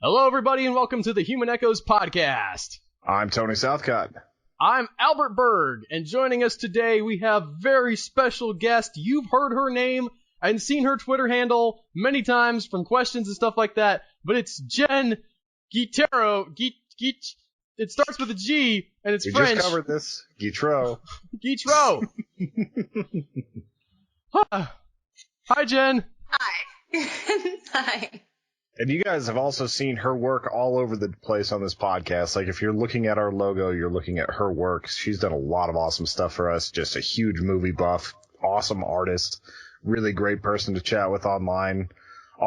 Hello, everybody, and welcome to the Human Echoes podcast. I'm Tony Southcott. I'm Albert Berg, and joining us today, we have very special guest. You've heard her name and seen her Twitter handle many times from questions and stuff like that, but it's Jen Guitero. It starts with a G, and it's French. We just covered this. Guitro. Guitro. Hi, Jen. Hi. Hi. And you guys have also seen her work all over the place on this podcast. Like, if you're looking at our logo, you're looking at her work. She's done a lot of awesome stuff for us. Just a huge movie buff, awesome artist, really great person to chat with online.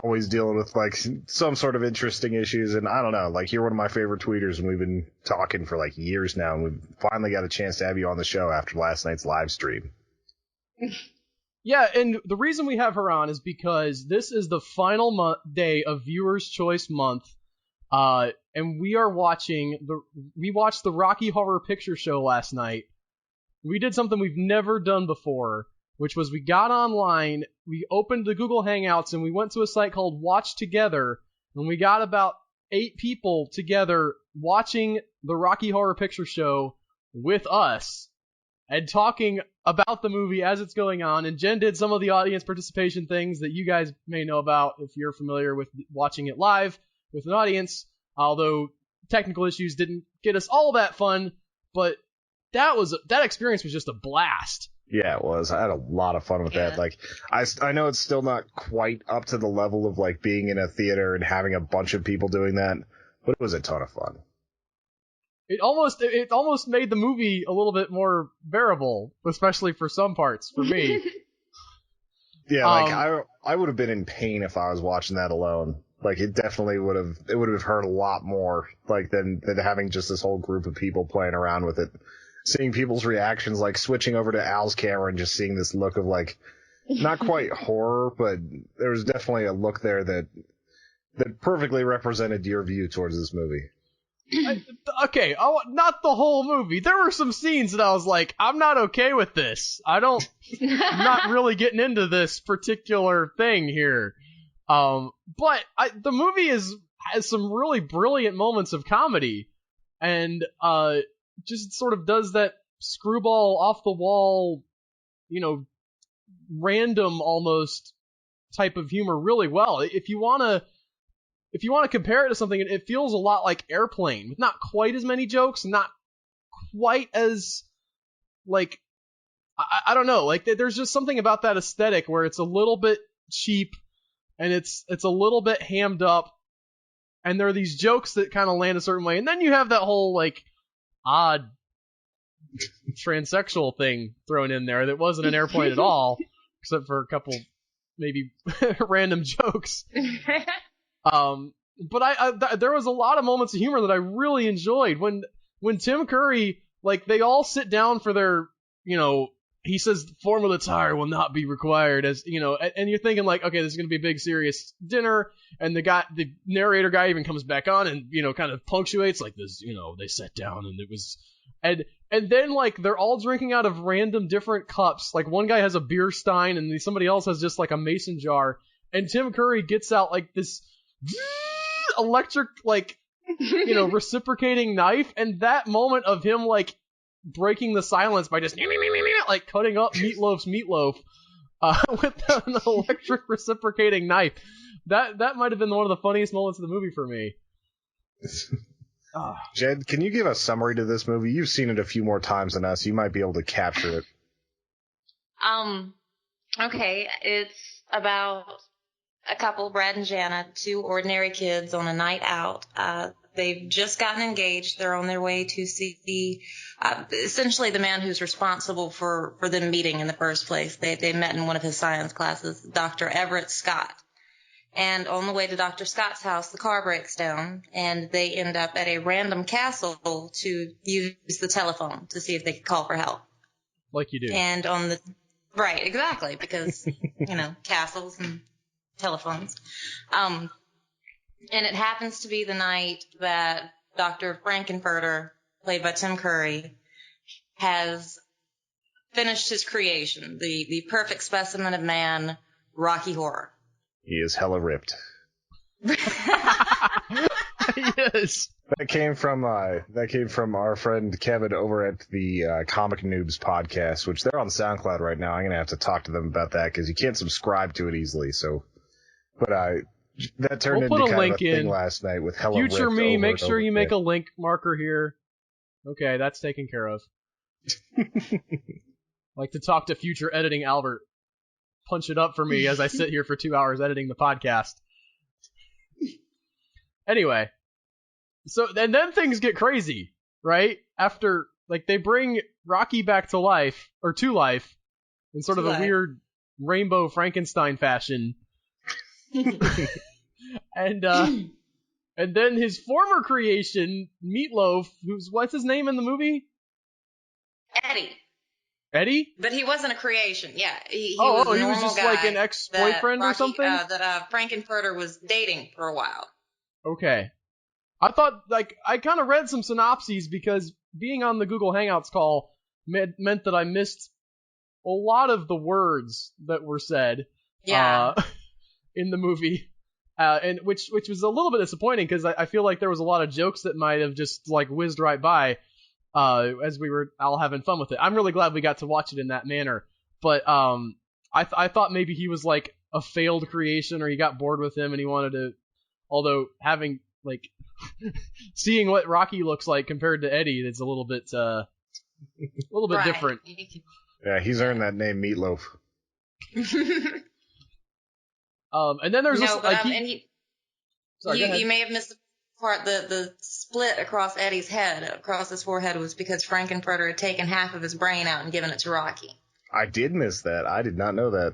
Always dealing with, like, some sort of interesting issues. And I don't know, like, you're one of my favorite tweeters, and we've been talking for, like, years now. And we've finally got a chance to have you on the show after last night's live stream. Yeah, and the reason we have her on is because this is the final day of Viewers' Choice Month, and we watched the Rocky Horror Picture Show last night. We did something we've never done before, which was we got online, we opened the Google Hangouts, and we went to a site called Watch Together, and we got about 8 people together watching the Rocky Horror Picture Show with us, and talking about the movie as it's going on, and Jen did some of the audience participation things that you guys may know about if you're familiar with watching it live with an audience, although technical issues didn't get us all that fun, but that experience was just a blast. Yeah, it was. I had a lot of fun with that. Like, I know it's still not quite up to the level of, like, being in a theater and having a bunch of people doing that, but it was a ton of fun. It almost made the movie a little bit more bearable, especially for some parts, for me. Yeah, like, I would have been in pain if I was watching that alone. Like, it definitely would have hurt a lot more, like, than having just this whole group of people playing around with it. Seeing people's reactions, like, switching over to Al's camera and just seeing this look of, like, not quite horror, but there was definitely a look there that perfectly represented your view towards this movie. Okay, not the whole movie. There were some scenes that I was like, I'm not okay with this. I'm not really getting into this particular thing here. But the movie has some really brilliant moments of comedy, and just sort of does that screwball off the wall, random almost type of humor really well. If you want to compare it to something, it feels a lot like Airplane, with not quite as many jokes, not quite as, like, I don't know, like, there's just something about that aesthetic where it's a little bit cheap, and it's a little bit hammed up, and there are these jokes that kind of land a certain way, and then you have that whole, like, odd transsexual thing thrown in there that wasn't an Airplane at all, except for a couple, maybe, random jokes. But there was a lot of moments of humor that I really enjoyed when Tim Curry, like, they all sit down for their, he says formula attire will not be required, as, and you're thinking, like, okay, this is going to be a big serious dinner, and the narrator guy even comes back on and, kind of punctuates, like, this, they sat down and it was, and then, like, they're all drinking out of random different cups, like, one guy has a beer stein and somebody else has just, like, a mason jar, and Tim Curry gets out, like, this electric, like, reciprocating knife, and that moment of him, like, breaking the silence by just like cutting up meatloaf with an electric reciprocating knife, that might have been one of the funniest moments of the movie for me. Jed, can you give a summary to this movie? You've seen it a few more times than us. You might be able to capture it. Okay, it's about a couple, Brad and Jana, 2 ordinary kids on a night out. They've just gotten engaged. They're on their way to see essentially the man who's responsible for them meeting in the first place. They met in one of his science classes, Dr. Everett Scott. And on the way to Dr. Scott's house, the car breaks down, and they end up at a random castle to use the telephone to see if they could call for help. Like you do. And right, exactly, because, castles and telephones. And it happens to be the night that Dr. Frankenfurter, played by Tim Curry, has finished his creation, the perfect specimen of man, Rocky Horror. He is hella ripped. Yes. That came from our friend Kevin over at the Comic Noobs podcast, which they're on SoundCloud right now. I'm gonna have to talk to them about that because you can't subscribe to it easily. So, but that turned We'll put into a kind link of a thing in. last night with hella Future ripped me, over make and sure over you make again. a link marker here. Okay, that's taken care of. Like to talk to future editing Albert. Punch it up for me as I sit here for 2 hours editing the podcast. Anyway, so and then things get crazy, right? After like they bring Rocky back to life or to life in sort of a weird rainbow Frankenstein fashion, and then his former creation, Meatloaf, what's his name in the movie? Eddie? But he wasn't a creation. Yeah, he was was a normal just guy like an ex-boyfriend or something? that Frankenfurter was dating for a while. Okay. I thought, like, I kind of read some synopses because being on the Google Hangouts call meant that I missed a lot of the words that were said in the movie, and which was a little bit disappointing because I feel like there was a lot of jokes that might have just, like, whizzed right by as we were all having fun with it. I'm really glad we got to watch it in that manner, but I thought maybe he was, like, a failed creation or he got bored with him and he wanted to, although having, like, seeing what Rocky looks like compared to Eddie, it's a little bit different. Yeah, he's earned that name, Meatloaf. And then there's you may have missed the part. The split across Eddie's head, across his forehead, was because Frankenfurter had taken half of his brain out and given it to Rocky. I did miss that. I did not know that.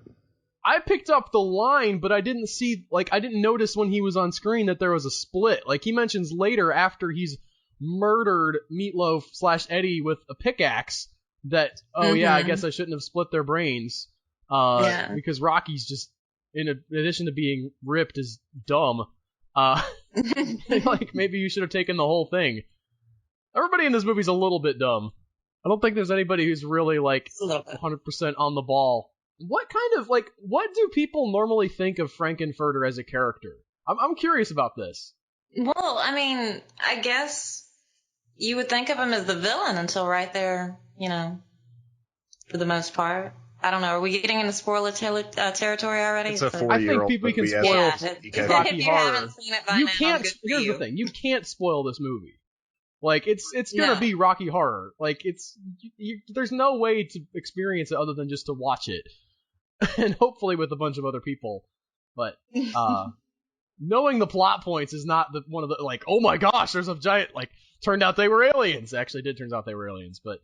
I picked up the line, but I didn't notice when he was on screen that there was a split. Like, he mentions later after he's murdered Meatloaf / Eddie with a pickaxe that, I guess I shouldn't have split their brains. Because Rocky's just, in addition to being ripped, is dumb. Like, maybe you should have taken the whole thing. Everybody in this movie's a little bit dumb. I don't think there's anybody who's really, like, 100% on the ball. What do people normally think of Frankenfurter as a character? I'm curious about this. Well, I mean, I guess you would think of him as the villain until right there, for the most part. I don't know. Are we getting into spoiler territory already? It's a 4-year-old. I think we can spoil Rocky if you Horror. haven't seen it by now, Here's the thing. You can't spoil this movie. Like, it's gonna be Rocky Horror. Like, there's no way to experience it other than just to watch it. And hopefully with a bunch of other people. But, knowing the plot points is not one of the, like, oh my gosh, there's a giant, like, turned out they were aliens. Actually, it turns out they were aliens, but.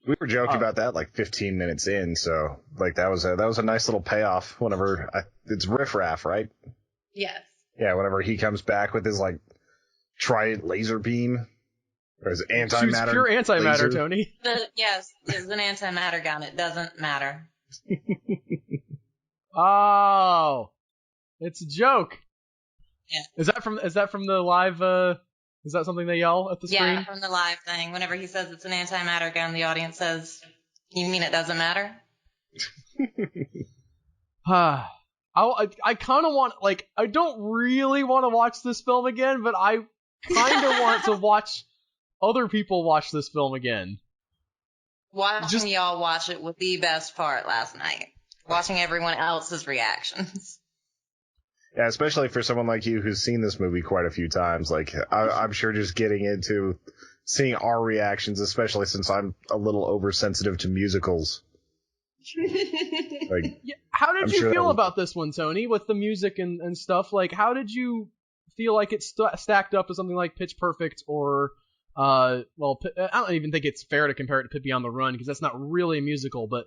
We were joking about that like 15 minutes in, so, like, that was a nice little payoff whenever, it's Riff Raff, right? Yes. Yeah, whenever he comes back with his, like, trident laser beam. Or his antimatter. It's pure antimatter, laser. Tony. Yes, it's an antimatter gun. It doesn't matter. Oh, it's a joke. Yeah. Is that from the live? Is that something they yell at the screen? Yeah, from the live thing. Whenever he says it's an antimatter gun, the audience says, "You mean it doesn't matter?" I kind of want, like, I don't really want to watch this film again, but I kind of want to watch other people watch this film again. Watching y'all watch it was the best part last night. Watching everyone else's reactions. Yeah, especially for someone like you who's seen this movie quite a few times. Like, I'm sure just getting into seeing our reactions, especially since I'm a little oversensitive to musicals. Like, how did you feel about this one, Tony, with the music and stuff? Like, how did you feel like it stacked up to something like Pitch Perfect or, I don't even think it's fair to compare it to Pippi on the Run because that's not really a musical, but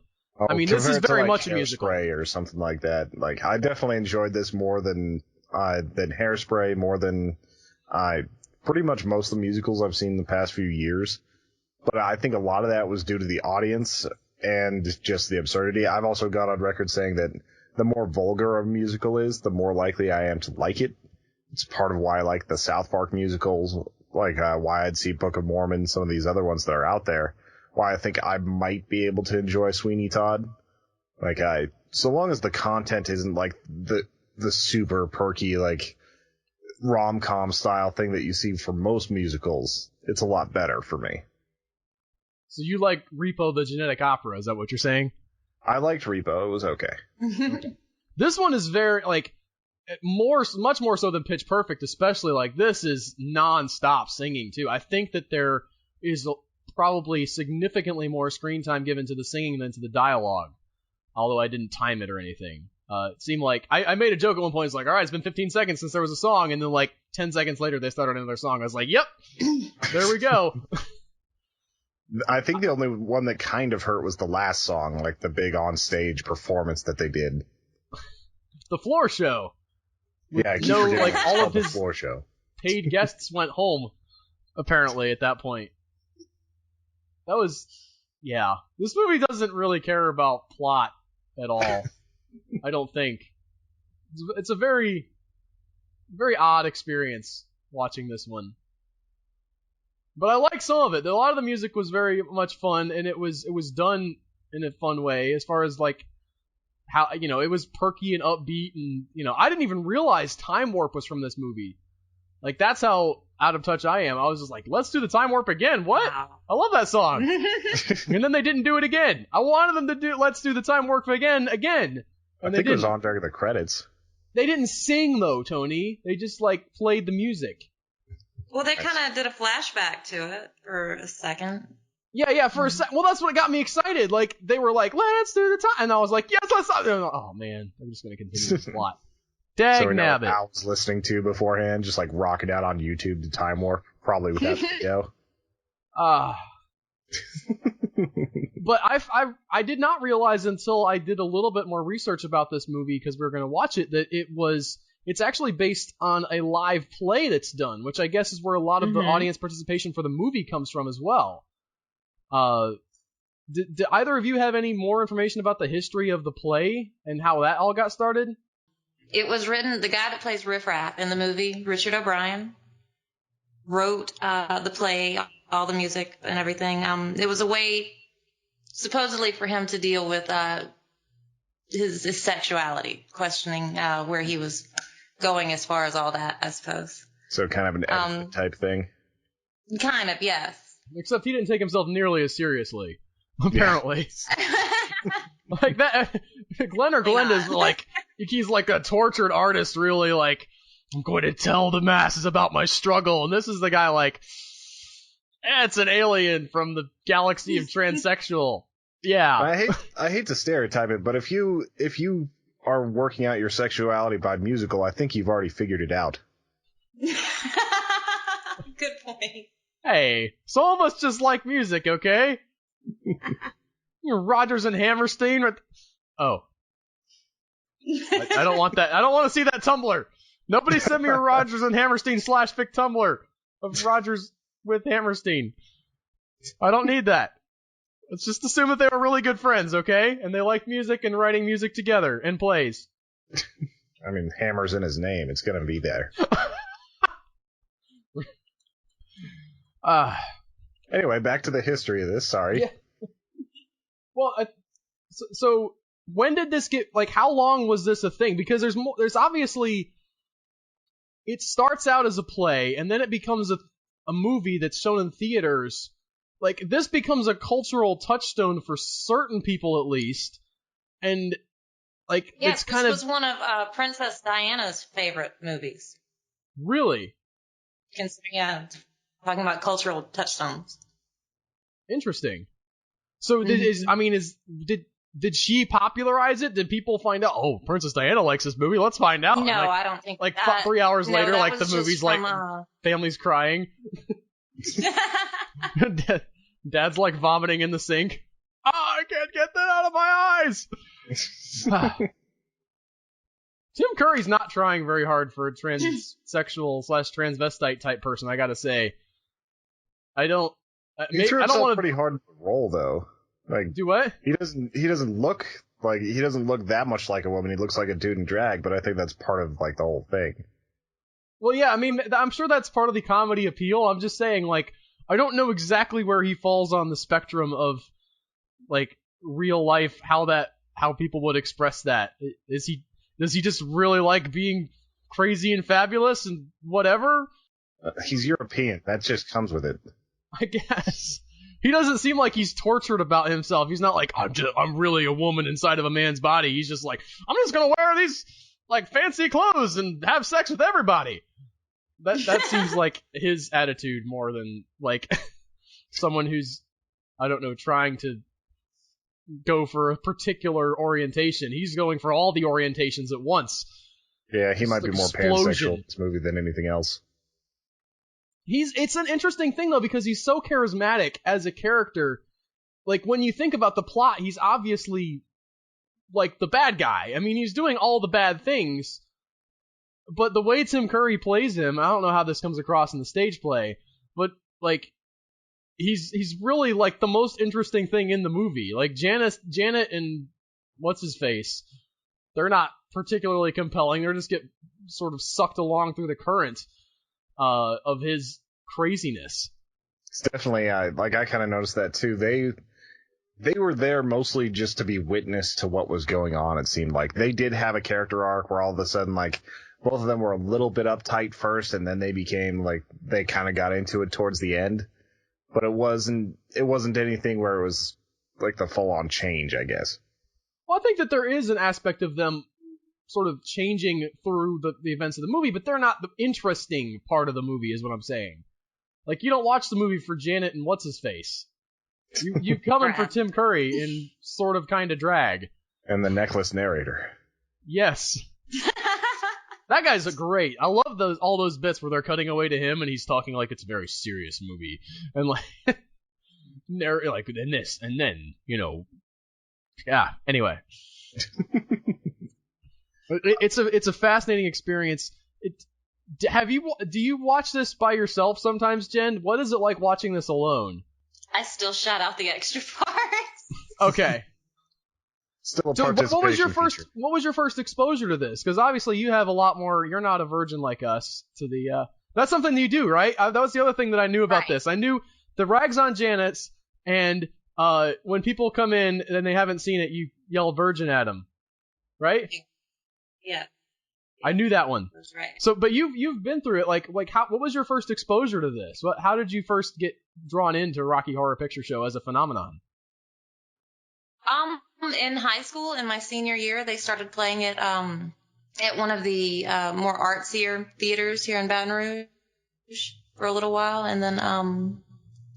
I mean, this is very much a musical. Hairspray or something like that. Like, I definitely enjoyed this more than Hairspray, more than pretty much most of the musicals I've seen in the past few years. But I think a lot of that was due to the audience and just the absurdity. I've also gone on record saying that the more vulgar a musical is, the more likely I am to like it. It's part of why I like the South Park musicals, like why I'd see Book of Mormon, some of these other ones that are out there. Why I think I might be able to enjoy Sweeney Todd. Like, so long as the content isn't like the super perky, like, rom-com style thing that you see for most musicals, it's a lot better for me. So you like Repo the Genetic Opera, is that what you're saying? I liked Repo. It was okay. This one is very, like, much more so than Pitch Perfect, especially. Like, this is non-stop singing, too. I think that there is probably significantly more screen time given to the singing than to the dialogue, although I didn't time it or anything. It seemed like, I made a joke at one point, it's like, alright, it's been 15 seconds since there was a song, and then like 10 seconds later they started another song. I was like, yep, there we go. I think the only one that kind of hurt was the last song, like the big on-stage performance that they did. The floor show. Yeah, No, like, all of his floor show. paid guests went home, apparently, at that point. That was, yeah. This movie doesn't really care about plot at all. I don't think. It's a very, very odd experience watching this one. But I like some of it. A lot of the music was very much fun, and it was done in a fun way, as far as like how, it was perky and upbeat, and I didn't even realize Time Warp was from this movie. Like, that's how out of touch I am. I was just like, let's do the Time Warp again. What? Wow. I love that song. And then they didn't do it again. I wanted them to do let's do the Time Warp again. I think it was on during the credits. They didn't sing though, Tony. They just like played the music. Well, they kind of did a flashback to it for a second. Yeah, for a second. Well, that's what got me excited. Like, they were like, let's do the time. And I was like, yes, let's. Oh, man. I'm just going to continue the plot. Dag nabbit. I was listening to beforehand, just like rocking out on YouTube to Time Warp, probably with that video. But I did not realize until I did a little bit more research about this movie, because we were going to watch it, that it's actually based on a live play that's done, which I guess is where a lot of the audience participation for the movie comes from as well. Did either of you have any more information about the history of the play and how that all got started? It was written, the guy that plays Riff Raff in the movie, Richard O'Brien, wrote the play, all the music and everything. It was a way, supposedly, for him to deal with his sexuality, questioning where he was going as far as all that, I suppose. So kind of an Edward type thing? Kind of, yes. Except he didn't take himself nearly as seriously, apparently. Like that, Glenn or Glenda's like, he's like a tortured artist, really, like, I'm going to tell the masses about my struggle. And this is the guy like, it's an alien from the galaxy of transsexual. Yeah. I hate to stereotype it, but if you are working out your sexuality by musical, I think you've already figured it out. Good point. Hey, some of us just like music, okay? You're Rodgers and Hammerstein. Oh. I don't want that. I don't want to see that Tumblr. Nobody send me a Rodgers and Hammerstein /fic Tumblr of Rodgers with Hammerstein. I don't need that. Let's just assume that they were really good friends, okay? And they like music and writing music together and plays. I mean, Hammer's in his name. It's going to be there. Anyway, back to the history of this. Sorry. Yeah. Well, so when did this get, like, how long was this a thing? Because there's obviously, it starts out as a play, and then it becomes a movie that's shown in theaters. Like, this becomes a cultural touchstone for certain people, at least. And, like, yes, it's kind of... this was one of Princess Diana's favorite movies. Really? Yeah, talking about cultural touchstones. Interesting. So, did she popularize it? Did people find out, oh, Princess Diana likes this movie, let's find out? No, like, I don't think like that. 3 hours later, like, the movie's from, like, family's crying. Dad's like vomiting in the sink. Oh, I can't get that out of my eyes! Tim Curry's not trying very hard for a transsexual / transvestite type person, I gotta say. I don't... He threw himself pretty hard in the role, though. Like, do what? He doesn't look that much like a woman. He looks like a dude in drag, but I think that's part of, like, the whole thing. Well, yeah, I mean, I'm sure that's part of the comedy appeal. I'm just saying, like, I don't know exactly where he falls on the spectrum of, like, real life, how people would express that. Does he just really like being crazy and fabulous and whatever. He's European. That just comes with it. I guess. He doesn't seem like he's tortured about himself. He's not like, I'm really a woman inside of a man's body. He's just like, I'm just gonna wear these like fancy clothes and have sex with everybody. That seems like his attitude more than like someone who's, I don't know, trying to go for a particular orientation. He's going for all the orientations at once. Yeah, he might be more pansexual in this movie than anything else. It's an interesting thing though, because he's so charismatic as a character. Like when you think about the plot, he's obviously like the bad guy. I mean, he's doing all the bad things, but the way Tim Curry plays him, I don't know how this comes across in the stage play, but like he's really like the most interesting thing in the movie. Like Janet and what's his face, they're not particularly compelling. They just get sort of sucked along through the current of his craziness. It's definitely like I kind of noticed that too. They were there mostly just to be witness to what was going on. It seemed like they did have a character arc where all of a sudden like both of them were a little bit uptight first, and then they became like they kind of got into it towards the end. But it wasn't anything where it was like the full on change, I guess. Well, I think that there is an aspect of them sort of changing through the events of the movie, but they're not the interesting part of the movie, is what I'm saying. Like, you don't watch the movie for Janet and what's-his-face. You come in for Tim Curry in sort of kind of drag. And the necklace narrator. Yes. That guy's great. I love all those bits where they're cutting away to him and he's talking like it's a very serious movie. And like, and this, and then, yeah, anyway. It's a fascinating experience. Do you watch this by yourself sometimes, Jen? What is it like watching this alone? I still shout out the extra parts. Okay. Still a So participation feature. what was your first exposure to this? Because obviously you have a lot more. You're not a virgin like us. That's something you do, right? That was the other thing that I knew about this. I knew the rags on Janet's, and when people come in and they haven't seen it, you yell virgin at them, right? Yeah. I knew that one. That's right. So, but you've been through it. Like what was your first exposure to this? How did you first get drawn into Rocky Horror Picture Show as a phenomenon? In high school, in my senior year, they started playing it at one of the more artsier theaters here in Baton Rouge for a little while, and then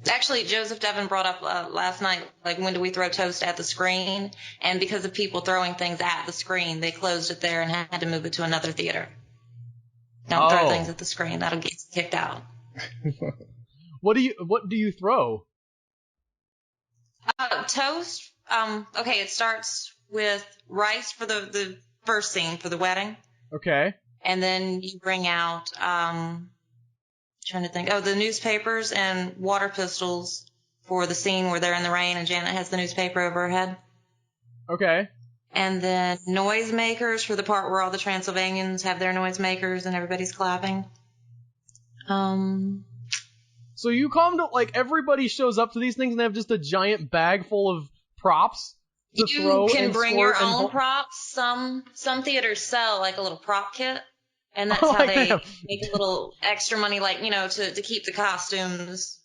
actually Joseph Devin brought up last night, like, when do we throw toast at the screen? And because of people throwing things at the screen, they closed it there and had to move it to another theater. Don't throw things at the screen; that'll get kicked out. What do you throw? Toast. Okay, it starts with rice for the first scene for the wedding. Okay. And then you bring out, trying to think, the newspapers and water pistols for the scene where they're in the rain and Janet has the newspaper over her head. Okay. And then noisemakers for the part where all the Transylvanians have their noisemakers and everybody's clapping. So you come to, like, everybody shows up to these things and they have just a giant bag full of props to throw. You can bring your own props. Some theaters sell like a little prop kit, and that's how they make a little extra money, like, to keep the costumes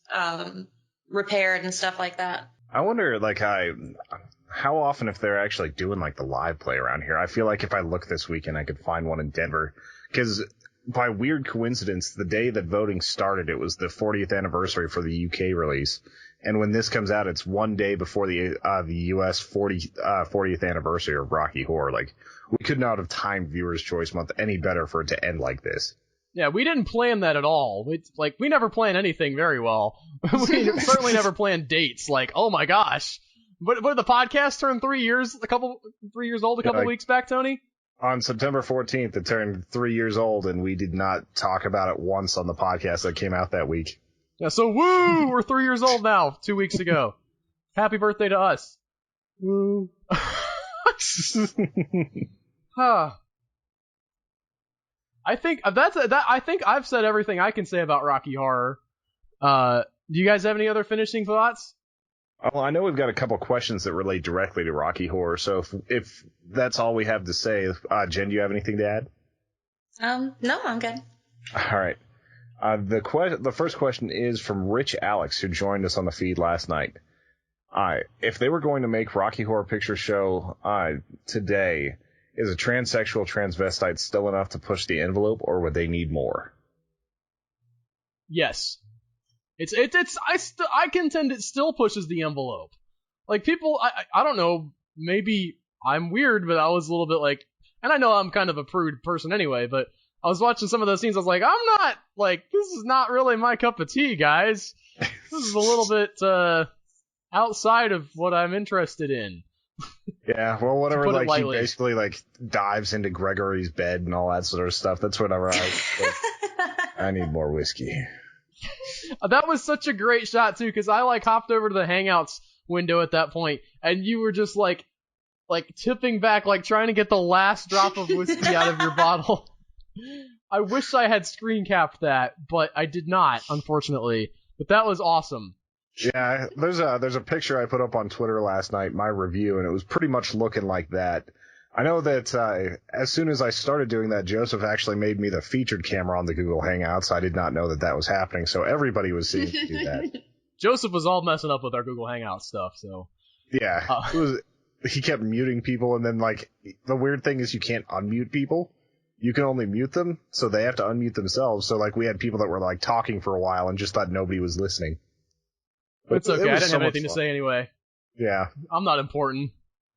repaired and stuff like that. I wonder, like, how often if they're actually doing like the live play around here. I feel like if I look this weekend, I could find one in Denver, because by weird coincidence, the day that voting started, it was the 40th anniversary for the UK release. And when this comes out, it's one day before the U.S. 40th anniversary of Rocky Horror. Like, we could not have timed Viewers' Choice Month any better for it to end like this. Yeah, we didn't plan that at all. We never plan anything very well. We certainly never plan dates. Like, oh my gosh. What did the podcast turn 3 years old a couple weeks back, Tony? On September 14th, it turned 3 years old, and we did not talk about it once on the podcast that came out that week. Yeah, so woo! We're 3 years old now, 2 weeks ago. Happy birthday to us. Woo. Huh. I think I've said everything I can say about Rocky Horror. Do you guys have any other finishing thoughts? Well, I know we've got a couple questions that relate directly to Rocky Horror, so if that's all we have to say, Jen, do you have anything to add? No, I'm good. All right. The first question is from Rich Alex, who joined us on the feed last night. If they were going to make Rocky Horror Picture Show today, is a transsexual transvestite still enough to push the envelope, or would they need more? Yes. I contend it still pushes the envelope. Like, people, I don't know, maybe I'm weird, but I was a little bit like, and I know I'm kind of a prude person anyway, but I was watching some of those scenes, I was like, I'm not, like, this is not really my cup of tea, guys. This is a little bit, outside of what I'm interested in. Yeah, well, whatever, like, he lightly. basically, like, dives into Gregory's bed and all that sort of stuff. That's whatever I need more whiskey. That was such a great shot, too, because I, like, hopped over to the Hangouts window at that point, and you were just, like tipping back, like, trying to get the last drop of whiskey out of your bottle. I wish I had screen capped that, but I did not, unfortunately. But that was awesome. Yeah, there's a picture I put up on Twitter last night, my review, and it was pretty much looking like that. I know that as soon as I started doing that, Joseph actually made me the featured camera on the Google Hangouts. I did not know that was happening, so everybody was seeing me do that. Joseph was all messing up with our Google Hangouts stuff, so... Yeah, he kept muting people, and then, like, the weird thing is you can't unmute people. You can only mute them, so they have to unmute themselves. So, like, we had people that were, like, talking for a while and just thought nobody was listening. But it's okay, I didn't have anything to say anyway. Yeah. I'm not important.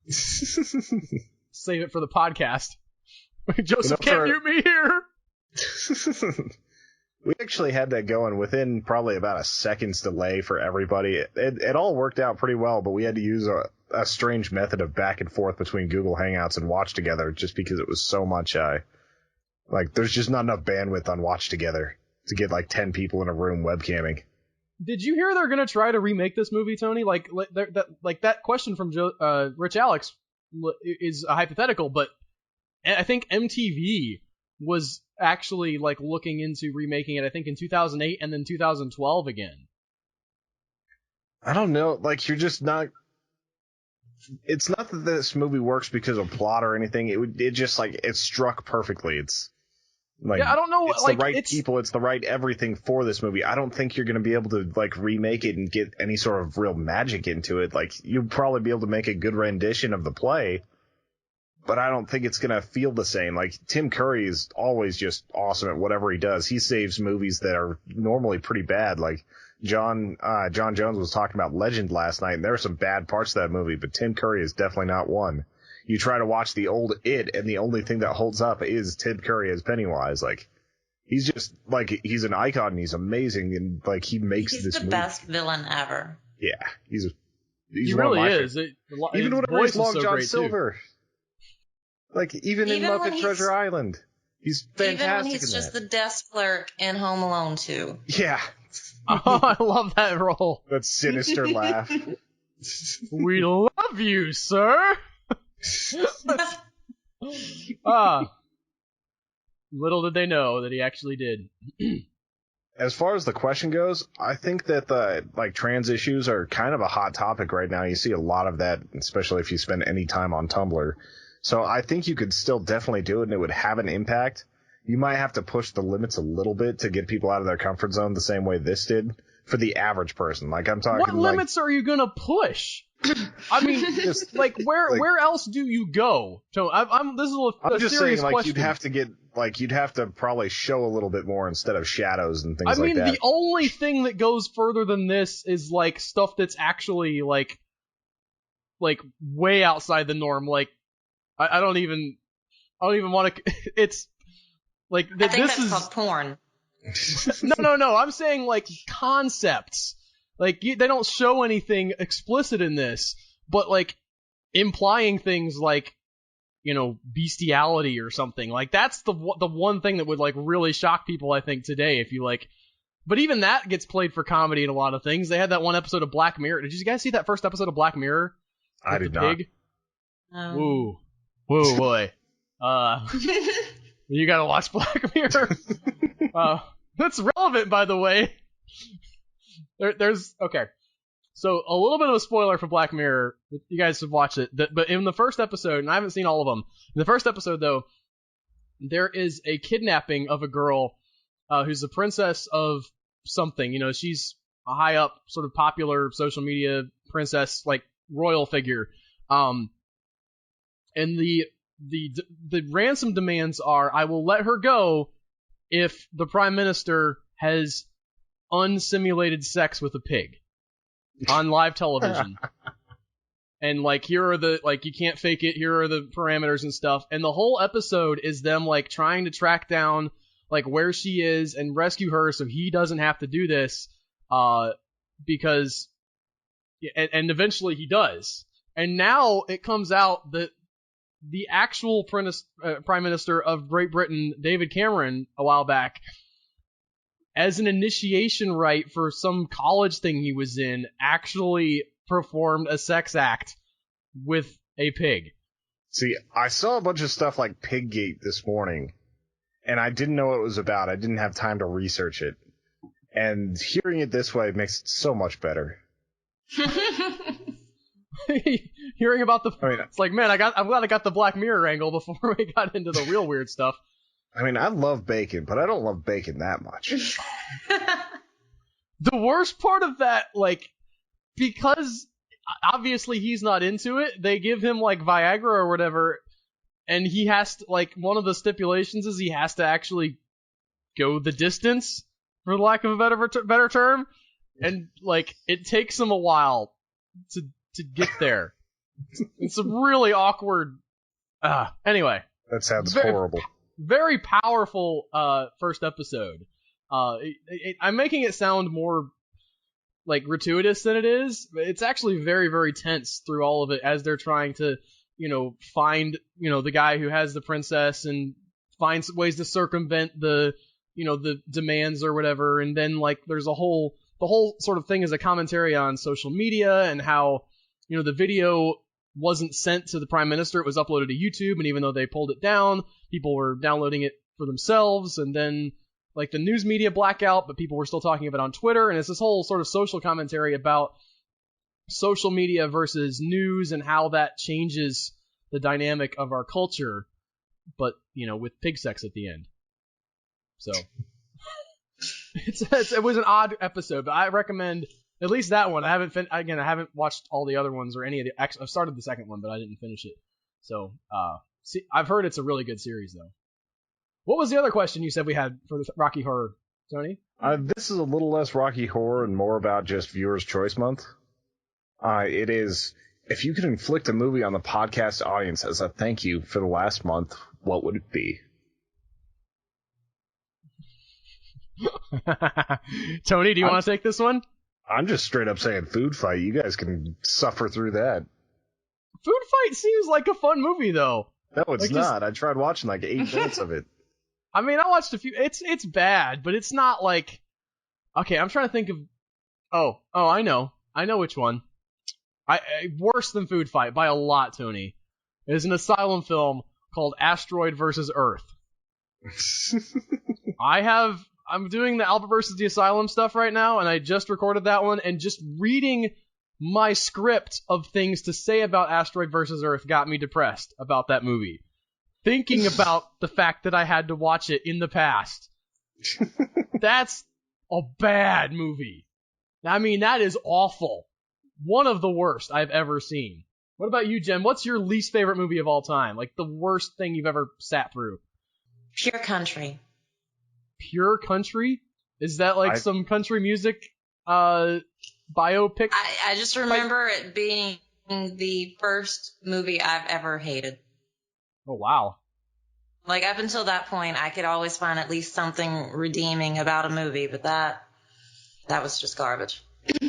Save it for the podcast. Joseph can't mute me here! We actually had that going within probably about a second's delay for everybody. It all worked out pretty well, but we had to use a strange method of back and forth between Google Hangouts and Watch Together just because it was so much, like, there's just not enough bandwidth on Watch Together to get, like, 10 people in a room webcamming. Did you hear they're gonna try to remake this movie, Tony? Like that question from Rich Alex is a hypothetical, but I think MTV was actually, like, looking into remaking it, I think in 2008 and then 2012 again. I don't know, like, you're just not... It's not that this movie works because of plot or anything, it just, like, it struck perfectly. It's, like, yeah, I don't know, it's like, the right people, it's the right everything for this movie. I don't think you're gonna be able to, like, remake it and get any sort of real magic into it. Like, you'll probably be able to make a good rendition of the play, but I don't think it's gonna feel the same. Like, Tim Curry is always just awesome at whatever he does. He saves movies that are normally pretty bad. Like, John Jones was talking about Legend last night, and there are some bad parts of that movie, but Tim Curry is definitely not one. You try to watch the old It, and the only thing that holds up is Tim Curry as Pennywise. Like, he's just, like, he's an icon, and he's amazing, and, like, he makes this movie. He's the best villain ever. Yeah, he's he really is. Even when he's Long John Silver. Too. Like, even in Muppet Treasure Island. He's fantastic. Even when he's just the desk clerk in Home Alone 2. Yeah. Oh, I love that role. That sinister laugh. We love you, sir. Little did they know that he actually did. As far as the question goes, I think that the, like, trans issues are kind of a hot topic right now. You see a lot of that, especially if you spend any time on Tumblr. So I think you could still definitely do it, and it would have an impact. You might have to push the limits a little bit to get people out of their comfort zone the same way this did for the average person. Like, I'm talking, what limits are you gonna push? I mean, just, like, where else do you go? So this is a just serious saying, like, question. you'd have to probably show a little bit more instead of shadows and things like that. I mean, the only thing that goes further than this is, like, stuff that's actually, like way outside the norm. Like, I don't even want to. It's like I think that's called porn. No. I'm saying, like, concepts. Like, they don't show anything explicit in this, but, like, implying things like, you know, bestiality or something. Like, that's the one thing that would, like, really shock people, I think, today, if you, like... But even that gets played for comedy in a lot of things. They had that one episode of Black Mirror. Did you guys see that first episode of Black Mirror? I did not. Pig? Woo, boy. You gotta watch Black Mirror. That's relevant, by the way. Okay. So, a little bit of a spoiler for Black Mirror. You guys should watch it. But in the first episode, and I haven't seen all of them, in the first episode, though, there is a kidnapping of a girl who's the princess of something. You know, she's a high up, sort of popular social media princess, like royal figure. And the ransom demands are, I will let her go if the prime minister has unsimulated sex with a pig on live television. And, like, here are the, like, you can't fake it, here are the parameters and stuff. And the whole episode is them, like, trying to track down, like, where she is and rescue her so he doesn't have to do this, because, and eventually he does. And now it comes out that the actual Prime Minister of Great Britain, David Cameron, a while back, as an initiation rite for some college thing he was in, actually performed a sex act with a pig. See, I saw a bunch of stuff like Piggate this morning, and I didn't know what it was about. I didn't have time to research it. And hearing it this way makes it so much better. Hearing about it's like, man, I'm glad I got the Black Mirror angle before we got into the real weird stuff. I mean, I love bacon, but I don't love bacon that much. The worst part of that, like, because obviously he's not into it, they give him, like, Viagra or whatever, and he has to, like, one of the stipulations is he has to actually go the distance, for lack of a better term, and, like, it takes him a while to get there. It's a really awkward. Anyway. That sounds horrible. Very powerful first episode. I'm making it sound more like gratuitous than it is. It's actually very, very tense through all of it as they're trying to, find, the guy who has the princess and find ways to circumvent the demands or whatever. And then, like, there's the whole sort of thing is a commentary on social media and how, the video wasn't sent to the prime minister. It was uploaded to YouTube, and even though they pulled it down, people were downloading it for themselves, and then, like, the news media blackout, but people were still talking about it on Twitter, and it's this whole sort of social commentary about social media versus news and how that changes the dynamic of our culture, but, with pig sex at the end. So, it was an odd episode, but I recommend at least that one. I haven't watched all the other ones or any of the. Actually, I've started the second one, but I didn't finish it. So, I've heard it's a really good series, though. What was the other question you said we had for the Rocky Horror, Tony? This is a little less Rocky Horror and more about just Viewers' Choice Month. It is, if you could inflict a movie on the podcast audience as a thank you for the last month, what would it be? Tony, do you want to take this one? I'm just straight up saying Food Fight. You guys can suffer through that. Food Fight seems like a fun movie, though. No, it's not. I tried watching like 8 minutes of it. I mean, I watched a few. It's bad, but it's not like. Okay, I'm trying to think of. Oh, I know which one. Worse than Food Fight by a lot, Tony. It is an Asylum film called Asteroid vs. Earth. I'm doing the Albert vs. the Asylum stuff right now, and I just recorded that one, and just reading my script of things to say about Asteroid vs. Earth got me depressed about that movie. Thinking about the fact that I had to watch it in the past. That's a bad movie. I mean, that is awful. One of the worst I've ever seen. What about you, Jen? What's your least favorite movie of all time? Like, the worst thing you've ever sat through? Pure Country. Pure Country? Is that like some country music biopic? I just remember it being the first movie I've ever hated. Oh, wow. Like, up until that point, I could always find at least something redeeming about a movie, but that was just garbage.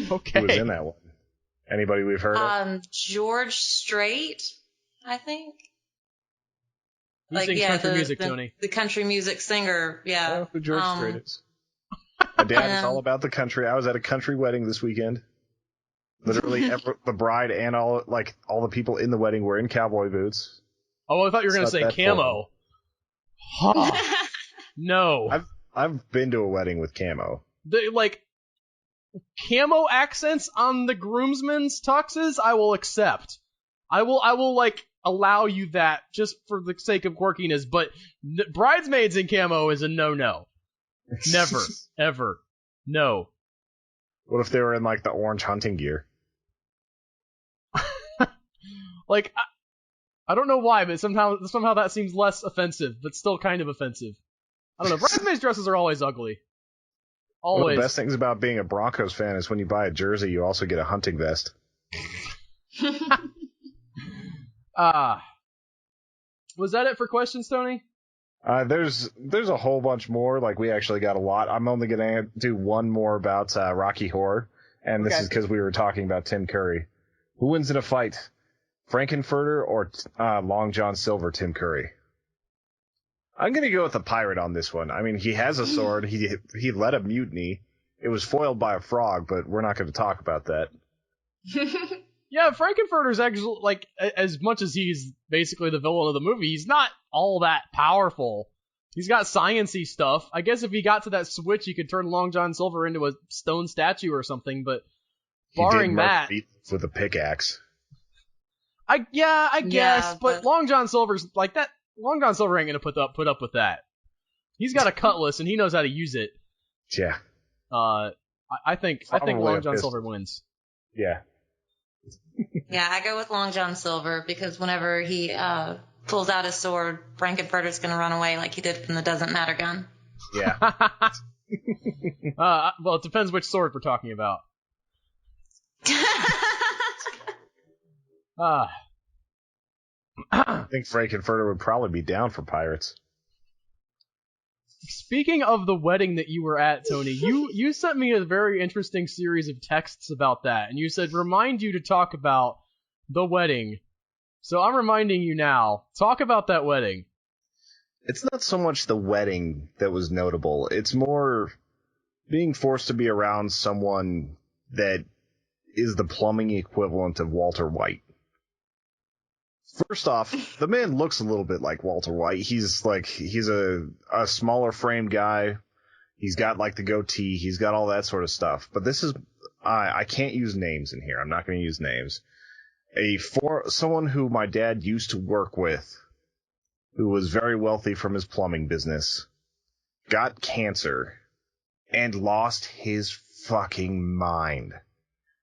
Okay. Who was in that one? Anybody we've heard of? George Strait, I think. You sing country music, Tony. The country music singer, yeah. I know who George Strait is. My dad is all about the country. I was at a country wedding this weekend. Literally, the bride and all the people in the wedding were in cowboy boots. Oh, I thought you were going to say camo. Huh. No. I've been to a wedding with camo. Camo accents on the groomsmen's tuxes, I will accept. I will allow you that just for the sake of quirkiness, but Bridesmaids in camo is a no-no. Never. Ever. No. What if they were in, like, the orange hunting gear? Like, I don't know why, but somehow that seems less offensive, but still kind of offensive. I don't know. Bridesmaids dresses are always ugly. Always. One of the best things about being a Broncos fan is when you buy a jersey, you also get a hunting vest. Was that it for questions, Tony? There's a whole bunch more. Like, we actually got a lot. I'm only gonna do one more about Rocky Horror, and this is because we were talking about Tim Curry. Who wins in a fight, Frankenfurter or Long John Silver? Tim Curry. I'm gonna go with the pirate on this one. I mean, he has a sword. He led a mutiny. It was foiled by a frog, but we're not going to talk about that. Yeah, Frankenfurter's actually, like, as much as he's basically the villain of the movie, he's not all that powerful. He's got science-y stuff. I guess if he got to that switch, he could turn Long John Silver into a stone statue or something, but barring that... with a pickaxe. I guess, but Long John Silver's, like, that... Long John Silver ain't gonna put up with that. He's got a cutlass, and he knows how to use it. Yeah. I think Long John Silver wins. Yeah. Yeah, I go with Long John Silver because whenever he pulls out his sword, Frankenfurter's going to run away like he did from the Doesn't Matter gun. Yeah. Well, it depends which sword we're talking about. I think Frankenfurter would probably be down for pirates. Speaking of the wedding that you were at, Tony, you sent me a very interesting series of texts about that, and you said remind you to talk about the wedding. So I'm reminding you now. Talk about that wedding. It's not so much the wedding that was notable. It's more being forced to be around someone that is the plumbing equivalent of Walter White. First off, the man looks a little bit like Walter White. He's a smaller framed guy. He's got like the goatee. He's got all that sort of stuff. But this is, I can't use names in here. I'm not going to use names. Someone who my dad used to work with, who was very wealthy from his plumbing business, got cancer and lost his fucking mind.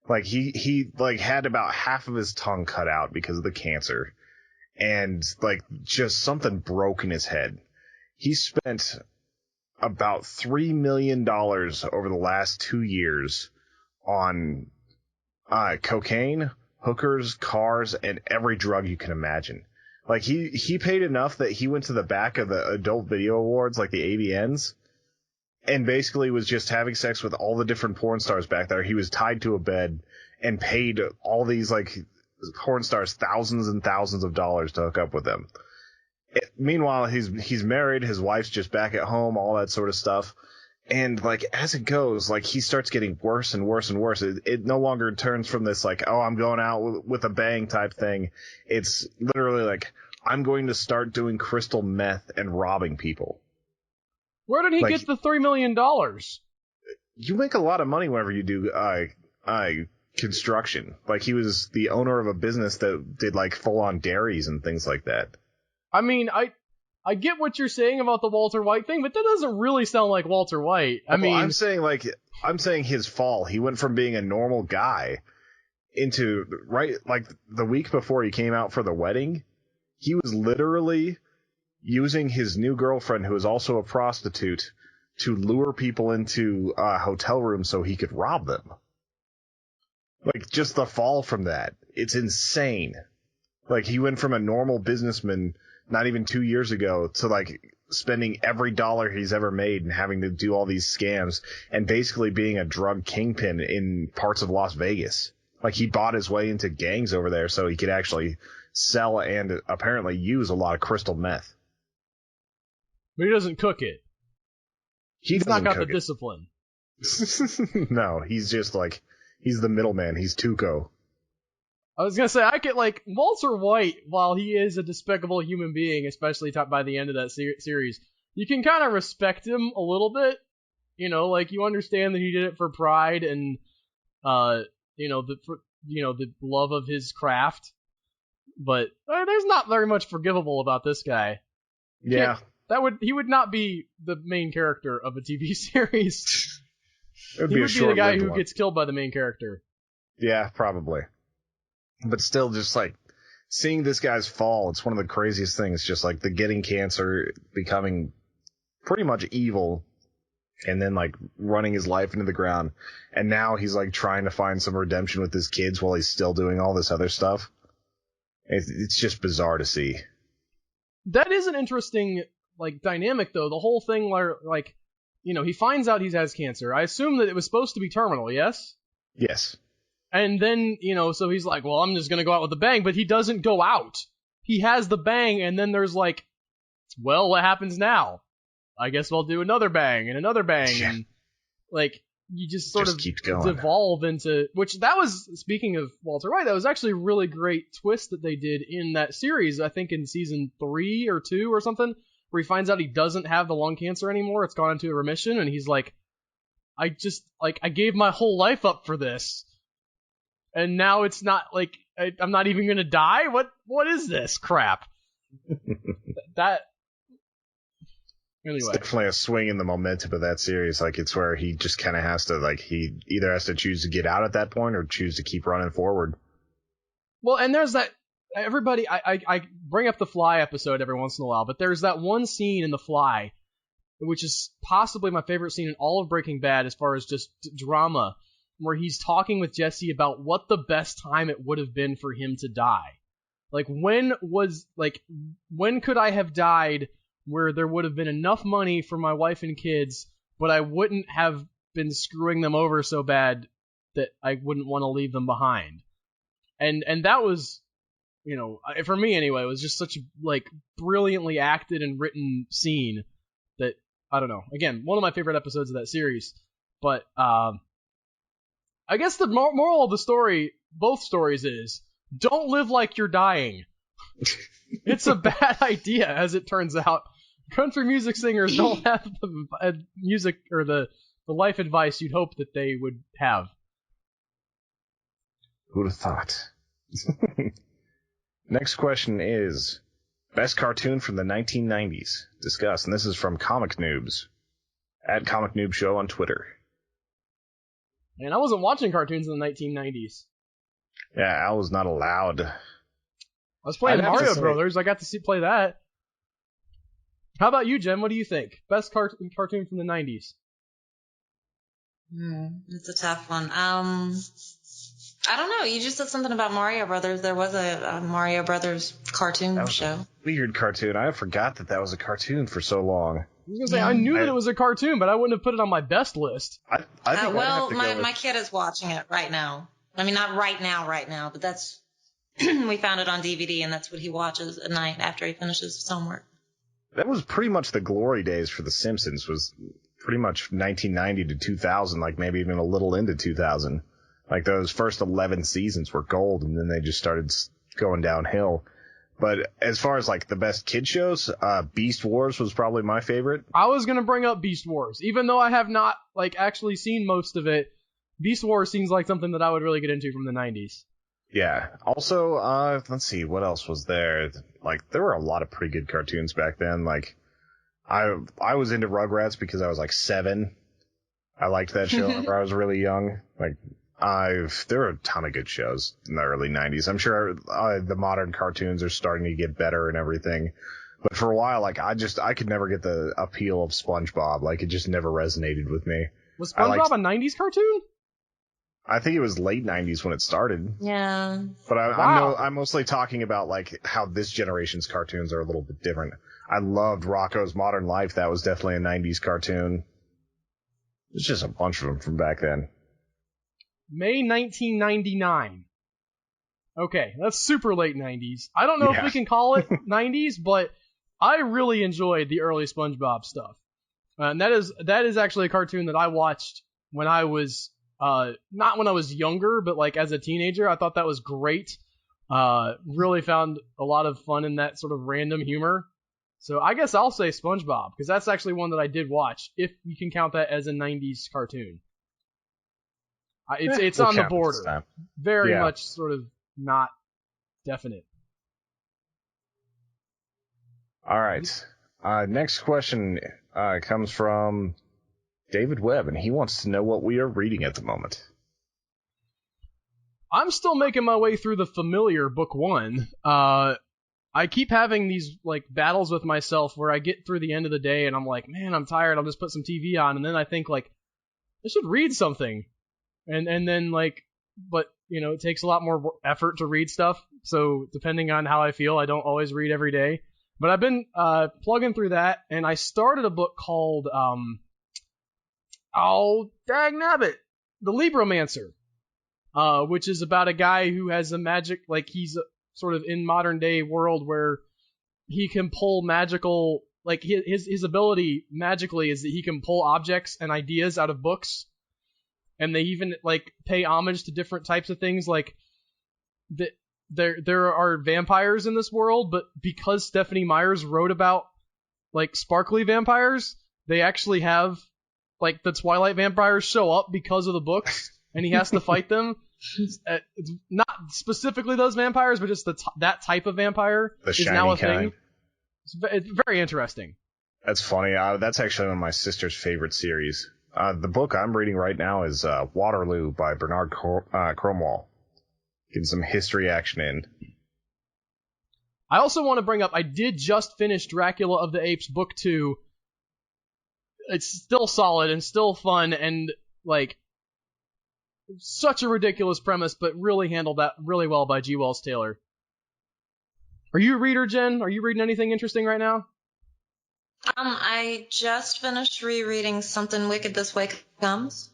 Like he like had about half of his tongue cut out because of the cancer. And, like, just something broke in his head. He spent about $3 million over the last 2 years on cocaine, hookers, cars, and every drug you can imagine. Like, he paid enough that he went to the back of the Adult Video Awards, like the AVNs, and basically was just having sex with all the different porn stars back there. He was tied to a bed and paid all these, like... porn stars thousands and thousands of dollars to hook up with them. Meanwhile, he's married, his wife's just back at home, all that sort of stuff. And, like, as it goes, like, he starts getting worse and worse and worse. It no longer turns from this, like, oh, I'm going out with a bang type thing. It's literally like, I'm going to start doing crystal meth and robbing people. Where did he get the $3 million? You make a lot of money whenever you do construction. Like, he was the owner of a business that did like full-on dairies and things like that. I mean, I get what you're saying about the Walter White thing, but that doesn't really sound like Walter White. I'm saying his fall. He went from being a normal guy into the week before he came out for the wedding, he was literally using his new girlfriend, who is also a prostitute, to lure people into a hotel room so he could rob them. Like, just the fall from that. It's insane. Like, he went from a normal businessman not even 2 years ago to, like, spending every dollar he's ever made and having to do all these scams and basically being a drug kingpin in parts of Las Vegas. Like, he bought his way into gangs over there so he could actually sell and apparently use a lot of crystal meth. But he doesn't cook it. He's not got the discipline. No, he's just like... He's the middleman. He's Tuco. I was gonna say, I get, like, Walter White, while he is a despicable human being, especially by the end of that series, you can kind of respect him a little bit. You know, like, you understand that he did it for pride and, the love of his craft. But there's not very much forgivable about this guy. Yeah. He would not be the main character of a TV series. It would He be would a be the guy short-lived who one. gets killed by the main character. Yeah, probably. But still, just like seeing this guy's fall, it's one of the craziest things. Just like the getting cancer, becoming pretty much evil, and then like running his life into the ground. And now he's like trying to find some redemption with his kids while he's still doing all this other stuff. It's just bizarre to see. That is an interesting like dynamic, though. The whole thing where like, you know, he finds out he has cancer. I assume that it was supposed to be terminal, yes? Yes. And then, you know, so he's like, well, I'm just gonna go out with a bang, but he doesn't go out. He has the bang, and then there's like, well, what happens now? I guess I'll do another bang and another bang, Yeah. and like you just sort Just of keeps going. devolve into which that was, speaking of Walter White, that was actually a really great twist that they did in that series. I think in season 3 or 2 or something, where he finds out he doesn't have the lung cancer anymore. It's gone into a remission, and he's like, I gave my whole life up for this, and now it's not like I'm not even gonna die. What is this crap? That. It's Anyway, definitely a swing in the momentum of that series. Like, it's where he just kind of has to, like, he either has to choose to get out at that point or choose to keep running forward. well, and there's that. Everybody, I bring up the Fly episode every once in a while, but there's that one scene in the Fly, which is possibly my favorite scene in all of Breaking Bad as far as just drama, where he's talking with Jesse about what the best time it would have been for him to die. Like, when could I have died where there would have been enough money for my wife and kids, but I wouldn't have been screwing them over so bad that I wouldn't want to leave them behind. And that was, you know, for me anyway, it was just such a like brilliantly acted and written scene that, I don't know. Again, one of my favorite episodes of that series. But I guess the moral of the story, both stories, is don't live like you're dying. It's a bad idea, as it turns out. Country music singers don't have the music or the life advice you'd hope that they would have. Who'd have thought? Next question is, best cartoon from the 1990s? Discuss, and this is from Comic Noobs, at Comic Noob Show on Twitter. Man, I wasn't watching cartoons in the 1990s. Yeah, Al was not allowed. I was playing I'd have to Mario say- Brothers. I got to play that. How about you, Jen? What do you think? Best cartoon from the 90s? It's a tough one. I don't know. You just said something about Mario Brothers. There was a Mario Brothers cartoon That was show. a weird cartoon. I forgot that was a cartoon for so long. I was gonna say, I knew that it was a cartoon, but I wouldn't have put it on my best list. I think I'd have Well, to go with- my kid is watching it right now. I mean, not right now, but that's we found it on DVD, and that's what he watches at night after he finishes his homework. That was pretty much the glory days for The Simpsons, was pretty much 1990 to 2000, like maybe even a little into 2000. Like those first 11 seasons were gold, and then they just started going downhill. But as far as like the best kid shows, Beast Wars was probably my favorite. I was gonna bring up Beast Wars, even though I have not like actually seen most of it. Beast Wars seems like something that I would really get into from the 90s. Yeah. Also, let's see, what else was there? Like, there were a lot of pretty good cartoons back then. Like, I was into Rugrats because I was like 7. I liked that show whenever I was really young. Like, there were a ton of good shows in the early 90s. I'm sure the modern cartoons are starting to get better and everything. But for a while, like, I could never get the appeal of SpongeBob. Like, it just never resonated with me. Was I SpongeBob liked- a 90s cartoon? I think it was late 90s when it started. Yeah. But Wow. I'm mostly talking about like how this generation's cartoons are a little bit different. I loved Rocko's Modern Life. That was definitely a 90s cartoon. There's just a bunch of them from back then. May 1999. Okay, that's super late 90s. I don't know if Yeah. we can call it 90s, but I really enjoyed the early SpongeBob stuff. And that is actually a cartoon that I watched when I was not when I was younger, but like as a teenager. I thought that was great. Really found a lot of fun in that sort of random humor. So I guess I'll say SpongeBob, because that's actually one that I did watch, if you can count that as a 90s cartoon. It's We'll on the count it this border. time. Very Yeah. much sort of not definite. All right. Next question comes from David Webb, and he wants to know what we are reading at the moment. I'm still making my way through The Familiar, book 1. I keep having these like battles with myself where I get through the end of the day and I'm like, man, I'm tired. I'll just put some TV on, and then I think like I should read something, and then like, but you know, it takes a lot more effort to read stuff. So depending on how I feel, I don't always read every day. But I've been plugging through that, and I started a book called oh dang nabbit, The Libromancer, which is about a guy who has a magic, like he's sort of in modern day world where he can pull magical, like his ability magically is that he can pull objects and ideas out of books, and they even like pay homage to different types of things, like there are vampires in this world, but because Stephanie Myers wrote about like sparkly vampires, they actually have like the Twilight vampires show up because of the books, and he has to fight them. It's not specifically those vampires, but just that type of vampire is now a thing. It's very interesting. That's funny. That's actually one of my sister's favorite series. The book I'm reading right now is Waterloo by Bernard Cromwell. Getting some history action in. I also want to bring up, I did just finish Dracula of the Apes book 2. It's still solid and still fun, and like such a ridiculous premise, but really handled that really well by G. Wells Taylor. Are you a reader, Jen? Are you reading anything interesting right now? I just finished rereading Something Wicked This Way Comes.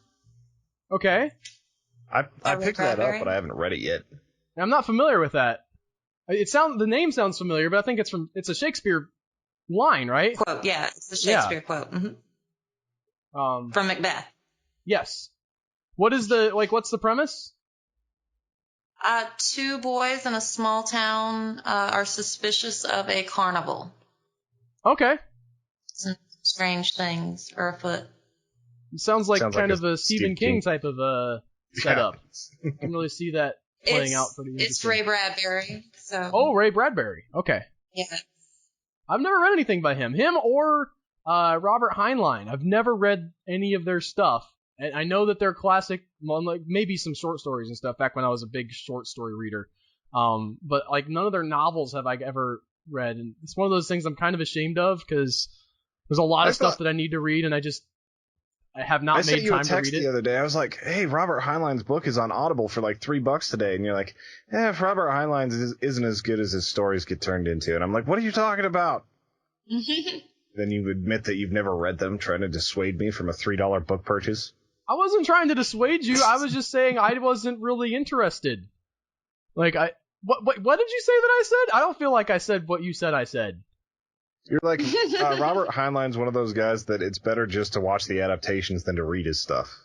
Okay. I picked that up, but I haven't read it yet. I'm not familiar with that. The name sounds familiar, but I think it's a Shakespeare line, right? Quote, yeah, it's a Shakespeare quote. Mm-hmm. From Macbeth. Yes. What's the premise? Two boys in a small town are suspicious of a carnival. Okay. Some strange things are afoot. It sounds like a Stephen King type of setup. I can really see that playing out pretty interesting. It's Ray Bradbury. So. Oh, Ray Bradbury. Okay. Yeah. I've never read anything by him. Him or Robert Heinlein. I've never read any of their stuff. And I know that they're classic, like maybe some short stories and stuff back when I was a big short story reader. But like none of their novels have I ever read. And it's one of those things I'm kind of ashamed of because there's a lot of stuff that I need to read, and I have not made time to read it. I sent you a text the other day. I was like, hey, Robert Heinlein's book is on Audible for like $3 today. And you're like, if Robert Heinlein's isn't as good as his stories get turned into. And I'm like, what are you talking about? Then you admit that you've never read them, trying to dissuade me from a $3 book purchase. I wasn't trying to dissuade you. I was just saying I wasn't really interested. Like, what did you say that I said? I don't feel like I said what you said I said. You're like, Robert Heinlein's one of those guys that it's better just to watch the adaptations than to read his stuff.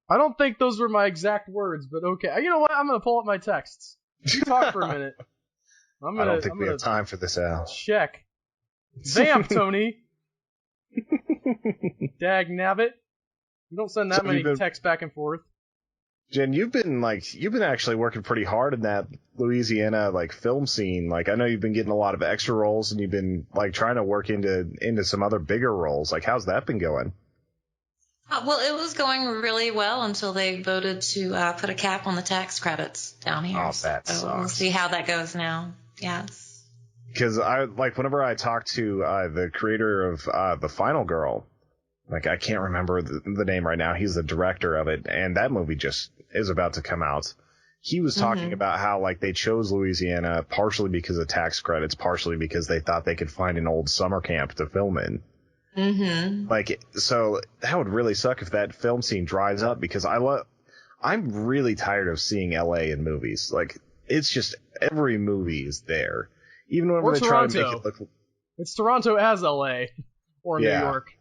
I don't think those were my exact words, but okay. You know what? I'm going to pull up my texts. You talk for a minute. I don't think we have time for this, Al. Check. Vamp, Tony. Dag nabbit. You don't send that many texts back and forth. Jen, you've been actually working pretty hard in that Louisiana film scene. Like, I know you've been getting a lot of extra roles, and you've been trying to work into some other bigger roles. Like, how's that been going? Well, it was going really well until they voted to put a cap on the tax credits down here. Oh, that sucks. We'll see how that goes now. Yes. Because whenever I talk to the creator of The Final Girl. I can't remember the name right now. He's the director of it, and that movie just is about to come out. He was talking about how, they chose Louisiana partially because of tax credits, partially because they thought they could find an old summer camp to film in. Mm-hmm. So that would really suck if that film scene dries up, because I'm really tired of seeing L.A. in movies. It's just every movie is there. Even whenever they try to make it look... It's Toronto as L.A. or New York.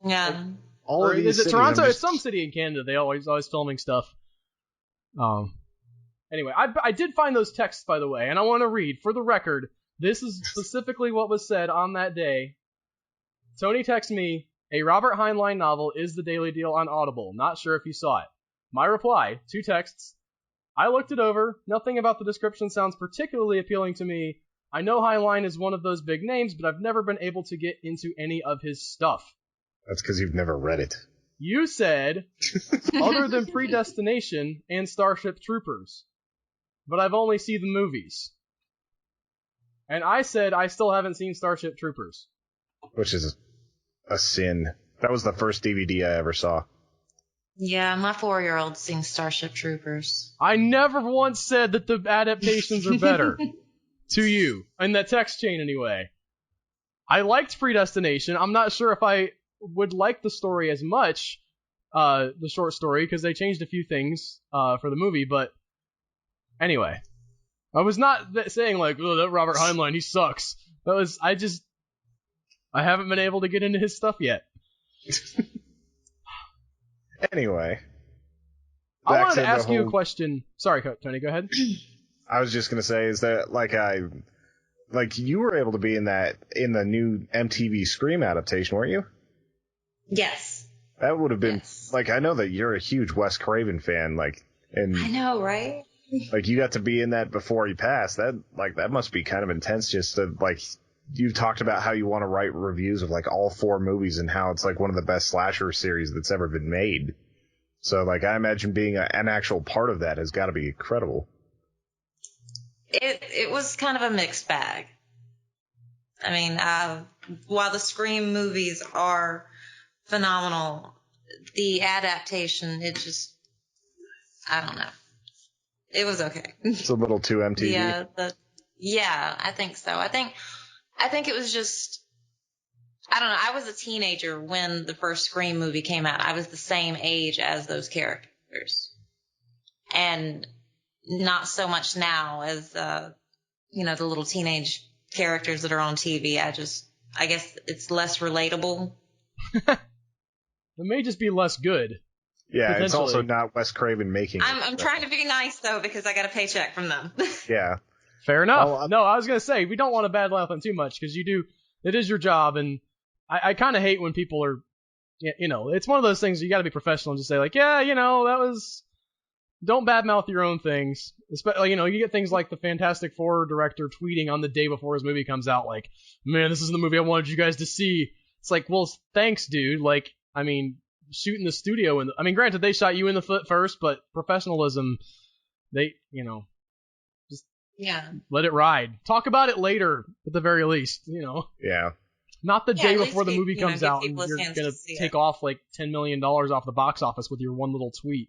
Yeah. Is it Toronto? It's some city in Canada. They always filming stuff. Anyway, I did find those texts, by the way, and I want to read, for the record, this is specifically what was said on that day. Tony texted me, a Robert Heinlein novel is the Daily Deal on Audible. Not sure if you saw it. My reply, 2 texts. I looked it over. Nothing about the description sounds particularly appealing to me. I know Heinlein is one of those big names, but I've never been able to get into any of his stuff. That's because you've never read it. You said, other than Predestination and Starship Troopers, but I've only seen the movies. And I said I still haven't seen Starship Troopers. Which is a sin. That was the first DVD I ever saw. Yeah, my 4-year-old's seen Starship Troopers. I never once said that the adaptations are better. To you. In that text chain, anyway. I liked Predestination. I'm not sure if I would like the story as much, the short story, because they changed a few things for the movie, but anyway. I was not saying, like, oh, that Robert Heinlein, he sucks. I haven't been able to get into his stuff yet. Anyway. I wanted to ask you a question. Sorry, Tony, go ahead. I was just going to say, is that, like, you were able to be in the new MTV Scream adaptation, weren't you? Yes. That would have been, like, I know that you're a huge Wes Craven fan, and I know, right? Like, you got to be in that before he passed. That must be kind of intense just to, like, you've talked about how you want to write reviews of, like, all 4 movies and how it's, like, one of the best slasher series that's ever been made. So, like, I imagine being an actual part of that has got to be incredible. It was kind of a mixed bag. I mean, while the Scream movies are phenomenal, the adaptation, I don't know. It was okay. It's a little too MTV. Yeah, I think so. I think it was just, I don't know. I was a teenager when the first Scream movie came out. I was the same age as those characters. And not so much now as, the little teenage characters that are on TV. I guess it's less relatable. It may just be less good. Yeah, it's also not Wes Craven making it. I'm trying to be nice, though, because I got a paycheck from them. Yeah. Fair enough. Well, no, I was going to say, we don't want to badmouth them too much, because it is your job, and I kind of hate when people are, it's one of those things you got to be professional and just say, like, yeah, don't badmouth your own things. Especially, you get things like the Fantastic Four director tweeting on the day before his movie comes out, like, man, this isn't the movie I wanted you guys to see. It's like, well, thanks, dude. Like, I mean, shoot in the studio, granted, they shot you in the foot first, but professionalism, they, just let it ride. Talk about it later, at the very least, Yeah. Not the day before the movie comes out and you're going to take off like $10 million off the box office with your one little tweet.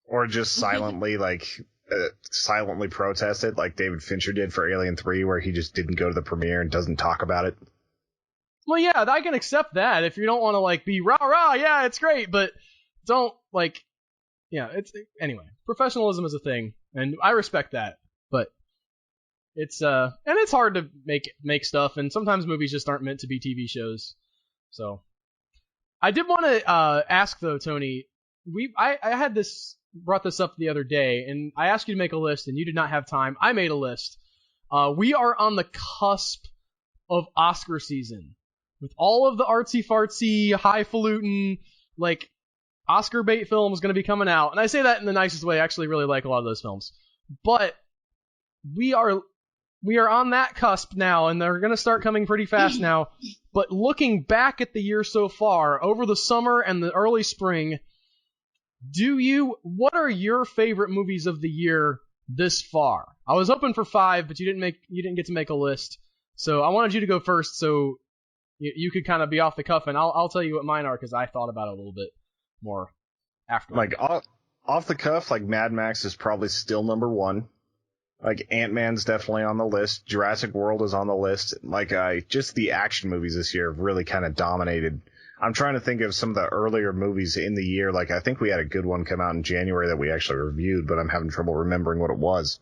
Or just silently, silently protest it, like David Fincher did for Alien 3, where he just didn't go to the premiere and doesn't talk about it. Well, yeah, I can accept that if you don't want to, like, be rah-rah, yeah, it's great, but don't, like, anyway, professionalism is a thing, and I respect that, but it's hard to make stuff, and sometimes movies just aren't meant to be TV shows, so. I did want to ask, though, Tony, I brought this up the other day, and I asked you to make a list, and you did not have time. I made a list. We are on the cusp of Oscar season. With all of the artsy-fartsy, highfalutin, like, Oscar bait films going to be coming out. And I say that in the nicest way. I actually really like a lot of those films. But we are on that cusp now, and they're going to start coming pretty fast now. But looking back at the year so far, over the summer and the early spring, what are your favorite movies of the year this far? I was hoping for 5, but you didn't get to make a list. So I wanted you to go first, so you could kind of be off the cuff, and I'll tell you what mine are, because I thought about it a little bit more after. Like, off the cuff, like, Mad Max is probably still number 1. Like, Ant-Man's definitely on the list. Jurassic World is on the list. Like, just the action movies this year have really kind of dominated. I'm trying to think of some of the earlier movies in the year. Like, I think we had a good one come out in January that we actually reviewed, but I'm having trouble remembering what it was.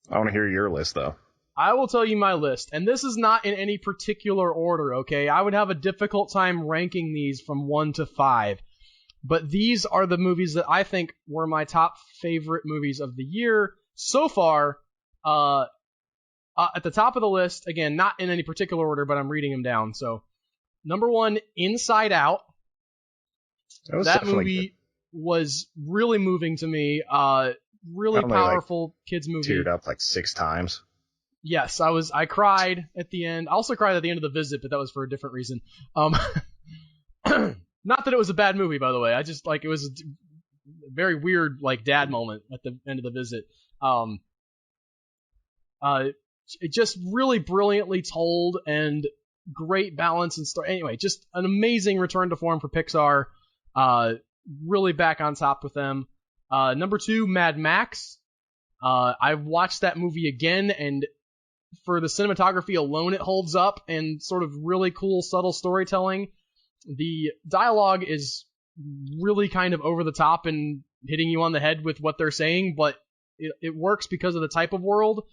I want to hear your list, though. I will tell you my list, and this is not in any particular order, okay? I would have a difficult time ranking these from 1 to 5, but these are the movies that I think were my top favorite movies of the year so far. At the top of the list, again, not in any particular order, but I'm reading them down. So, number 1, Inside Out. That movie was really moving to me. Really powerful kids movie. Teared up like 6 times. Yes, I cried at the end. I also cried at the end of The Visit, but that was for a different reason. Not that it was a bad movie, by the way. I just it was a very weird dad moment at the end of The Visit. It just really brilliantly told and great balance and story. Anyway, just an amazing return to form for Pixar. Really back on top with them. Number 2, Mad Max. I've watched that movie again, and for the cinematography alone, it holds up, and sort of really cool, subtle storytelling. The dialogue is really kind of over the top and hitting you on the head with what they're saying, but it works because of the type of world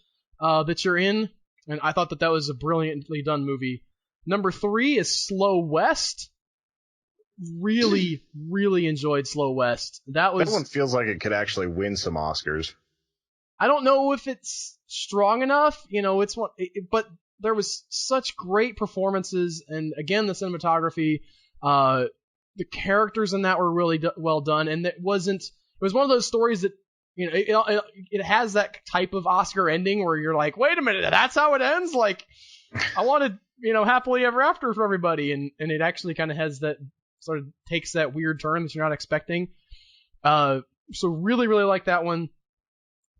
that you're in, and I thought that was a brilliantly done movie. Number 3 is Slow West. Really, really enjoyed Slow West. That one feels like it could actually win some Oscars. I don't know if it's strong enough, it's one, but there was such great performances, and again, the cinematography, the characters in that were really well done, and it was one of those stories that, it has that type of Oscar ending where you're like, wait a minute, that's how it ends? I wanted, happily ever after for everybody, and it actually kind of has that, sort of takes that weird turn that you're not expecting. So really, really like that one.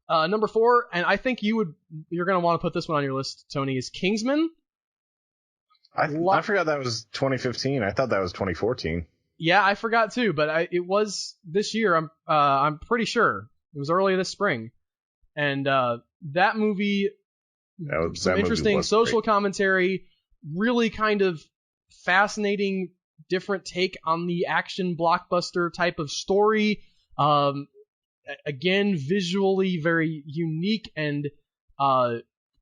Number 4, and I think you're going to want to put this one on your list, Tony, is Kingsman. I forgot that was 2015. I thought that was 2014. Yeah, I forgot too, but it was this year. I'm pretty sure it was early this spring, and that movie, some interesting social commentary, really kind of fascinating, different take on the action blockbuster type of story. Again, visually very unique and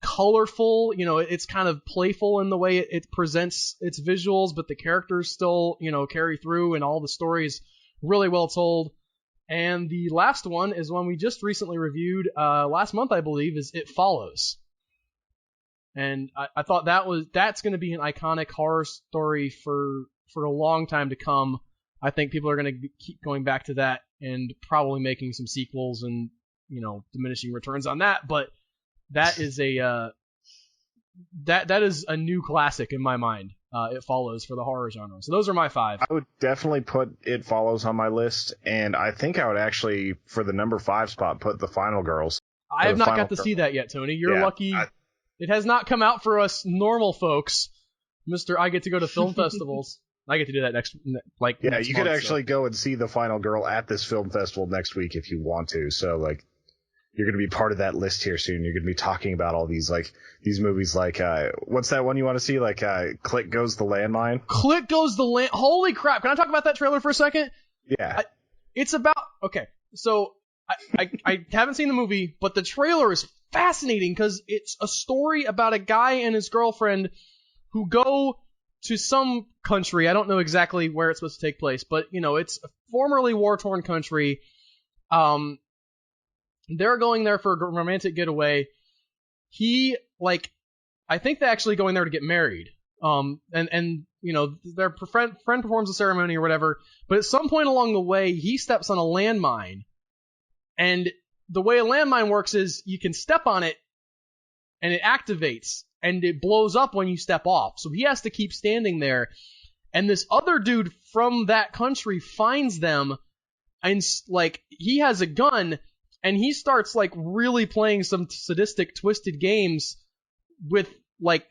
colorful. It's kind of playful in the way it presents its visuals, but the characters still, carry through, and all the stories really well told. And the last one is one we just recently reviewed last month, I believe, is It Follows. And I thought that's going to be an iconic horror story for a long time to come. I think people are going to keep going back to that and probably making some sequels and, diminishing returns on that. But that is that is a new classic in my mind. It Follows for the horror genre. So those are my 5. I would definitely put It Follows on my list, and I think I would actually, for the number 5 spot, put The Final Girls. I have not got to see that yet, Tony. You're lucky. It has not come out for us normal folks. I get to go to film festivals. I get to do that next you could actually go and see The Final Girl at this film festival next week if you want to. So you're going to be part of that list here soon. You're going to be talking about all these these movies what's that one you want to see? Click Goes the Landmine. Click Goes the Land. Holy crap! Can I talk about that trailer for a second? Yeah. It's about So I haven't seen the movie, but the trailer is fascinating because it's a story about a guy and his girlfriend who go to some country. I don't know exactly where it's supposed to take place, but it's a formerly war-torn country. They're going there for a romantic getaway. I think they're actually going there to get married. And their friend performs a ceremony or whatever, but at some point along the way, he steps on a landmine. And the way a landmine works is you can step on it and it activates and it blows up when you step off. So he has to keep standing there. And this other dude from that country finds them and he has a gun and he starts really playing some sadistic, twisted games with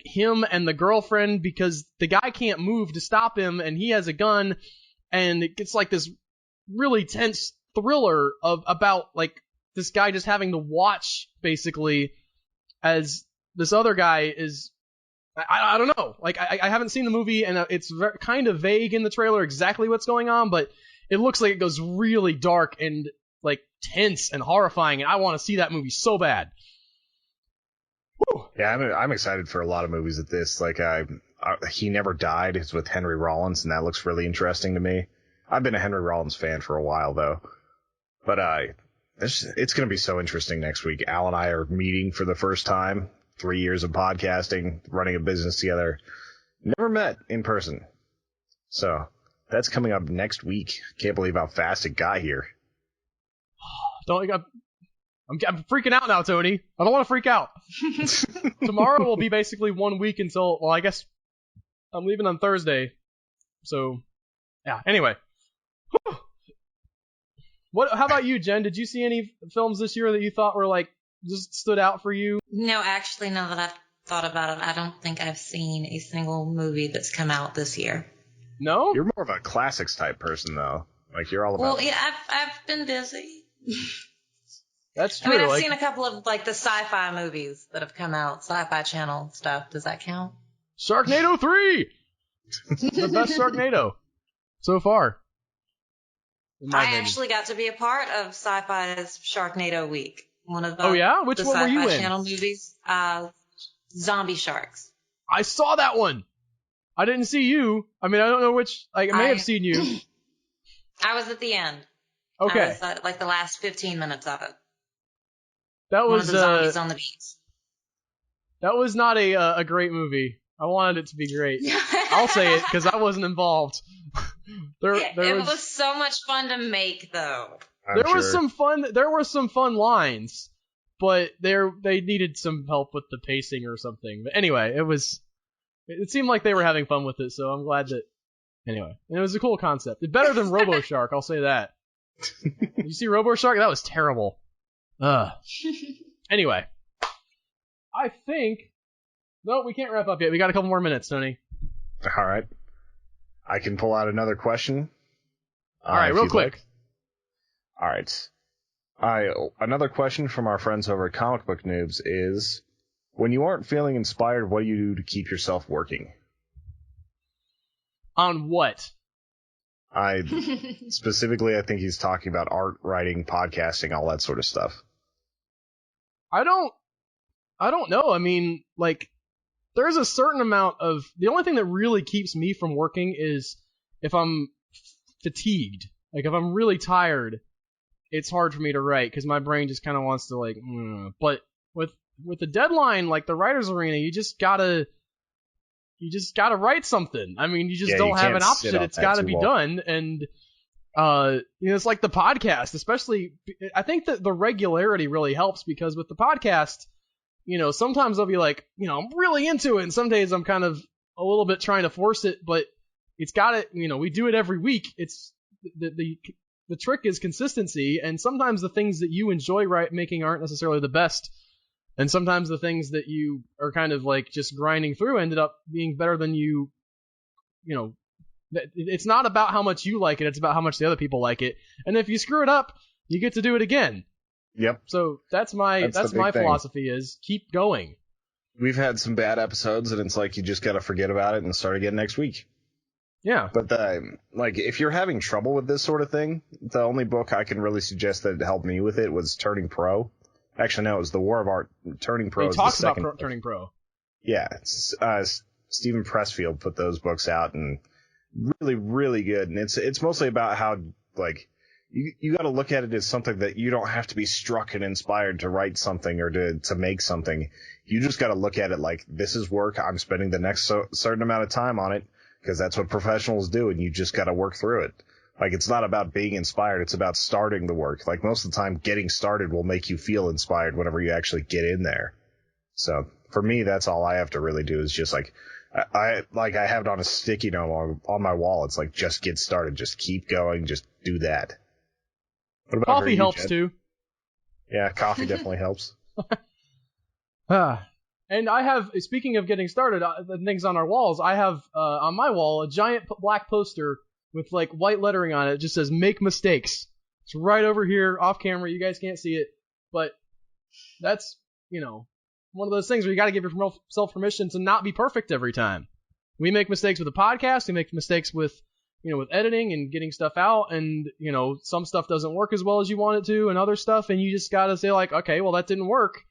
him and the girlfriend because the guy can't move to stop him and he has a gun, and it gets this really tense thriller about this guy just having to watch basically as this other guy is I don't know, I haven't seen the movie and it's kind of vague in the trailer exactly what's going on, but it looks like it goes really dark and tense and horrifying, and I want to see that movie so bad. Whew. Yeah, I'm excited for a lot of movies at this. He Never Died is with Henry Rollins, and that looks really interesting to me. I've been a Henry Rollins fan for a while, though. But it's going to be so interesting next week. Al and I are meeting for the first time. 3 years of podcasting, running a business together. Never met in person. So that's coming up next week. Can't believe how fast it got here. I'm freaking out now, Tony. I don't want to freak out. Tomorrow will be basically 1 week until, well, I guess I'm leaving on Thursday. So, yeah. Anyway. How about you, Jen? Did you see any films this year that you thought were like just stood out for you? No, actually, now that I've thought about it, I don't think I've seen a single movie that's come out this year. No? You're more of a classics type person, though. Like, you're all about... Well, yeah, I've been busy. That's true. I mean, I've seen a couple of, like, the sci-fi movies that have come out, Sci-Fi Channel stuff. Does that count? Sharknado 3! The best Sharknado so far. I actually got to be a part of Sci-Fi's Sharknado Week. One of the, oh, yeah? Which one were you in? Sci-Fi Channel movies. Zombie Sharks. I saw that one. I didn't see you. I mean, I don't know which. I may have seen you. I was at the end. Okay. I was like the last 15 minutes of it. That was one of the zombies on the beach. That was not a great movie. I wanted it to be great. I'll say it because I wasn't involved. It was so much fun to make, though. There were some fun lines, but they needed some help with the pacing or something. But anyway, it seemed like they were having fun with it, so I'm glad that. Anyway, it was a cool concept. It's better than Robo Shark, I'll say that. Did you see Robo Shark? That was terrible. Anyway, I think. No, we can't wrap up yet. We got a couple more minutes, Tony. All right. I can pull out another question. All right, real quick. All right. Another question from our friends over at Comic Book Noobs is, when you aren't feeling inspired, what do you do to keep yourself working? On what? Specifically, I think he's talking about art, writing, podcasting, all that sort of stuff. I don't know. I mean, like, there's a certain amount of... The only thing that really keeps me from working is if I'm fatigued. Like, if I'm really tired, it's hard for me to write because my brain just kind of wants to, like... But with the deadline, like the Writer's Arena, you just gotta write something. I mean, you just don't have an option. It's gotta be done. And, it's like the podcast, especially... I think that the regularity really helps because with the podcast... sometimes I'll be like, I'm really into it, and some days I'm kind of a little bit trying to force it, but it's got to, we do it every week. It's the trick is consistency, and sometimes the things that you enjoy making aren't necessarily the best, and sometimes the things that you are kind of like just grinding through ended up being better than you. It's not about how much you like it; it's about how much the other people like it, and if you screw it up, you get to do it again. Yep. So that's my philosophy is keep going. We've had some bad episodes, and it's like you just got to forget about it and start again next week. Yeah. But if you're having trouble with this sort of thing, the only book I can really suggest that helped me with it was Turning Pro. Actually, no, it was The War of Art. Turning Pro. He talks about Turning Pro. Yeah, Stephen Pressfield put those books out, and really, really good. And it's mostly about how like. You got to look at it as something that you don't have to be struck and inspired to write something or to make something. You just got to look at it like, this is work. I'm spending the next certain amount of time on it because that's what professionals do, and you just got to work through it. Like, it's not about being inspired. It's about starting the work. Like, most of the time, getting started will make you feel inspired whenever you actually get in there. So, for me, that's all I have to really do is just, like, I have it on a sticky note on my wall. It's like, just get started. Just keep going. Just do that. Coffee helps too. Yeah, coffee definitely helps. And I have, speaking of getting started, the things on our walls, I have on my wall a giant black poster with like white lettering on it. It just says "Make Mistakes." It's right over here, off camera. You guys can't see it, but that's one of those things where you got to give yourself permission to not be perfect every time. We make mistakes with the podcast. We make mistakes with editing and getting stuff out, and, some stuff doesn't work as well as you want it to, and other stuff, and you just gotta say, like, okay, well, that didn't work.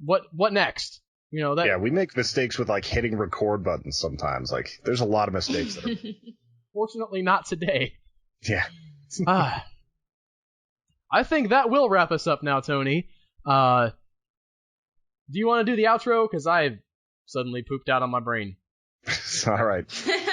What next? Yeah, we make mistakes with, like, hitting record buttons sometimes. Like, there's a lot of mistakes that are... Fortunately, not today. Yeah. I think that will wrap us up now, Tony. Do you want to do the outro? Because I've suddenly pooped out on my brain. All right.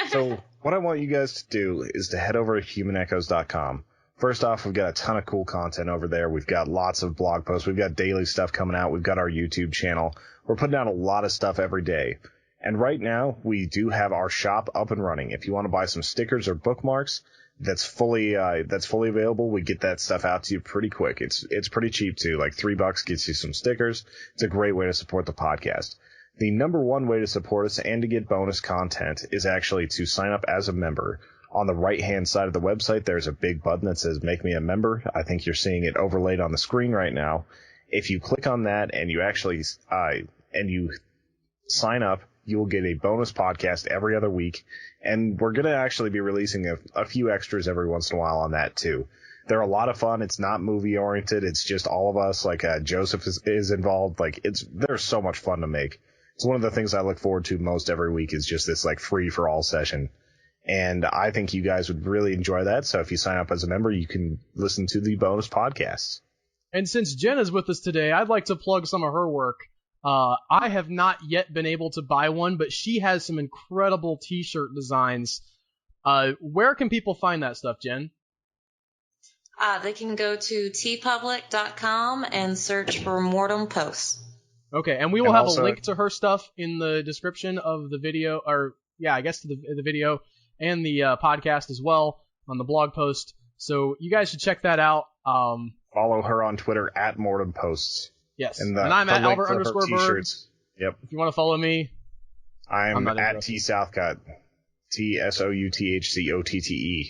So... what I want you guys to do is to head over to humanechoes.com, First off, we've got a ton of cool content over there. We've got lots of blog posts. We've got daily stuff coming out. We've got our YouTube channel. We're putting out a lot of stuff every day. And right now, we do have our shop up and running. If you want to buy some stickers or bookmarks, that's fully available. We get that stuff out to you pretty quick. It's pretty cheap too. Like $3 gets you some stickers. It's a great way to support the podcast. The number one way to support us and to get bonus content is actually to sign up as a member. On the right-hand side of the website, there's a big button that says Make Me a Member. I think you're seeing it overlaid on the screen right now. If you click on that and you actually you sign up, you will get a bonus podcast every other week. And we're going to actually be releasing a few extras every once in a while on that, too. They're a lot of fun. It's not movie-oriented. It's just all of us. Like Joseph is involved. Like they're so much fun to make. It's one of the things I look forward to most every week is just this like free-for-all session. And I think you guys would really enjoy that. So if you sign up as a member, you can listen to the bonus podcasts. And since Jen is with us today, I'd like to plug some of her work. I have not yet been able to buy one, but she has some incredible t-shirt designs. Where can people find that stuff, Jen? They can go to tpublic.com and search for Mortem Posts. Okay, and we will have a link to her stuff in the description of the video, or yeah, I guess to the video and the podcast as well on the blog post. So you guys should check that out. Follow her on Twitter at Mortem Posts. Yes, and I'm at Albert_Bird. Yep. If you want to follow me, I'm at TSouthcott. TSouthCotte.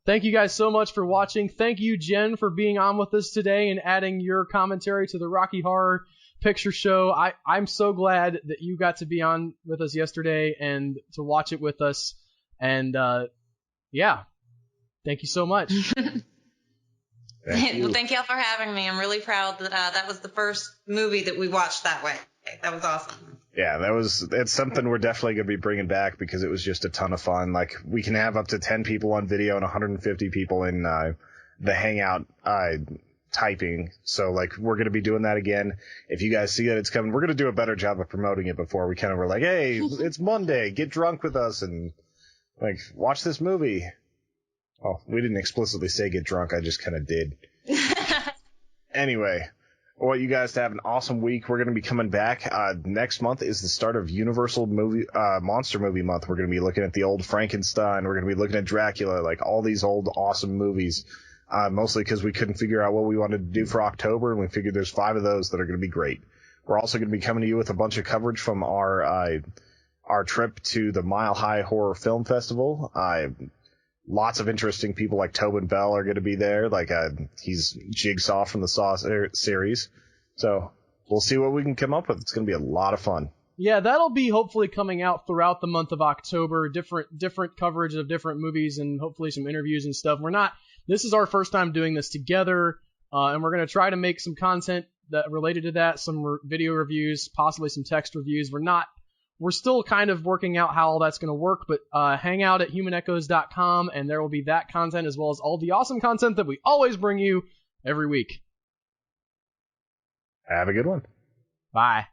Thank you guys so much for watching. Thank you, Jen, for being on with us today and adding your commentary to the Rocky Horror Picture Show. I'm so glad that you got to be on with us yesterday and to watch it with us. And yeah, thank you so much. Well, thank y'all for having me. I'm really proud that that was the first movie that we watched that way. That was awesome. Yeah, it's something we're definitely going to be bringing back because it was just a ton of fun. Like, we can have up to 10 people on video and 150 people in the Hangout typing. So, like, we're going to be doing that again. If you guys see that it's coming, we're going to do a better job of promoting it before we kind of were like, hey, it's Monday, get drunk with us and, like, watch this movie. Well, we didn't explicitly say get drunk, I just kind of did. Anyway, I want you guys to have an awesome week. We're going to be coming back. Next month is the start of Universal Monster Movie Month. We're going to be looking at the old Frankenstein. We're going to be looking at Dracula, like all these old awesome movies. Mostly because we couldn't figure out what we wanted to do for October, and we figured there's 5 of those that are going to be great. We're also going to be coming to you with a bunch of coverage from our trip to the Mile High Horror Film Festival. Lots of interesting people like Tobin Bell are going to be there. Like he's Jigsaw from the Saw series. So we'll see what we can come up with. It's going to be a lot of fun. Yeah, that'll be hopefully coming out throughout the month of October. Different coverage of different movies and hopefully some interviews and stuff. This is our first time doing this together, and we're going to try to make some content that related to that, some video reviews, possibly some text reviews. We're still kind of working out how all that's going to work, but hang out at humanechoes.com, and there will be that content as well as all the awesome content that we always bring you every week. Have a good one. Bye.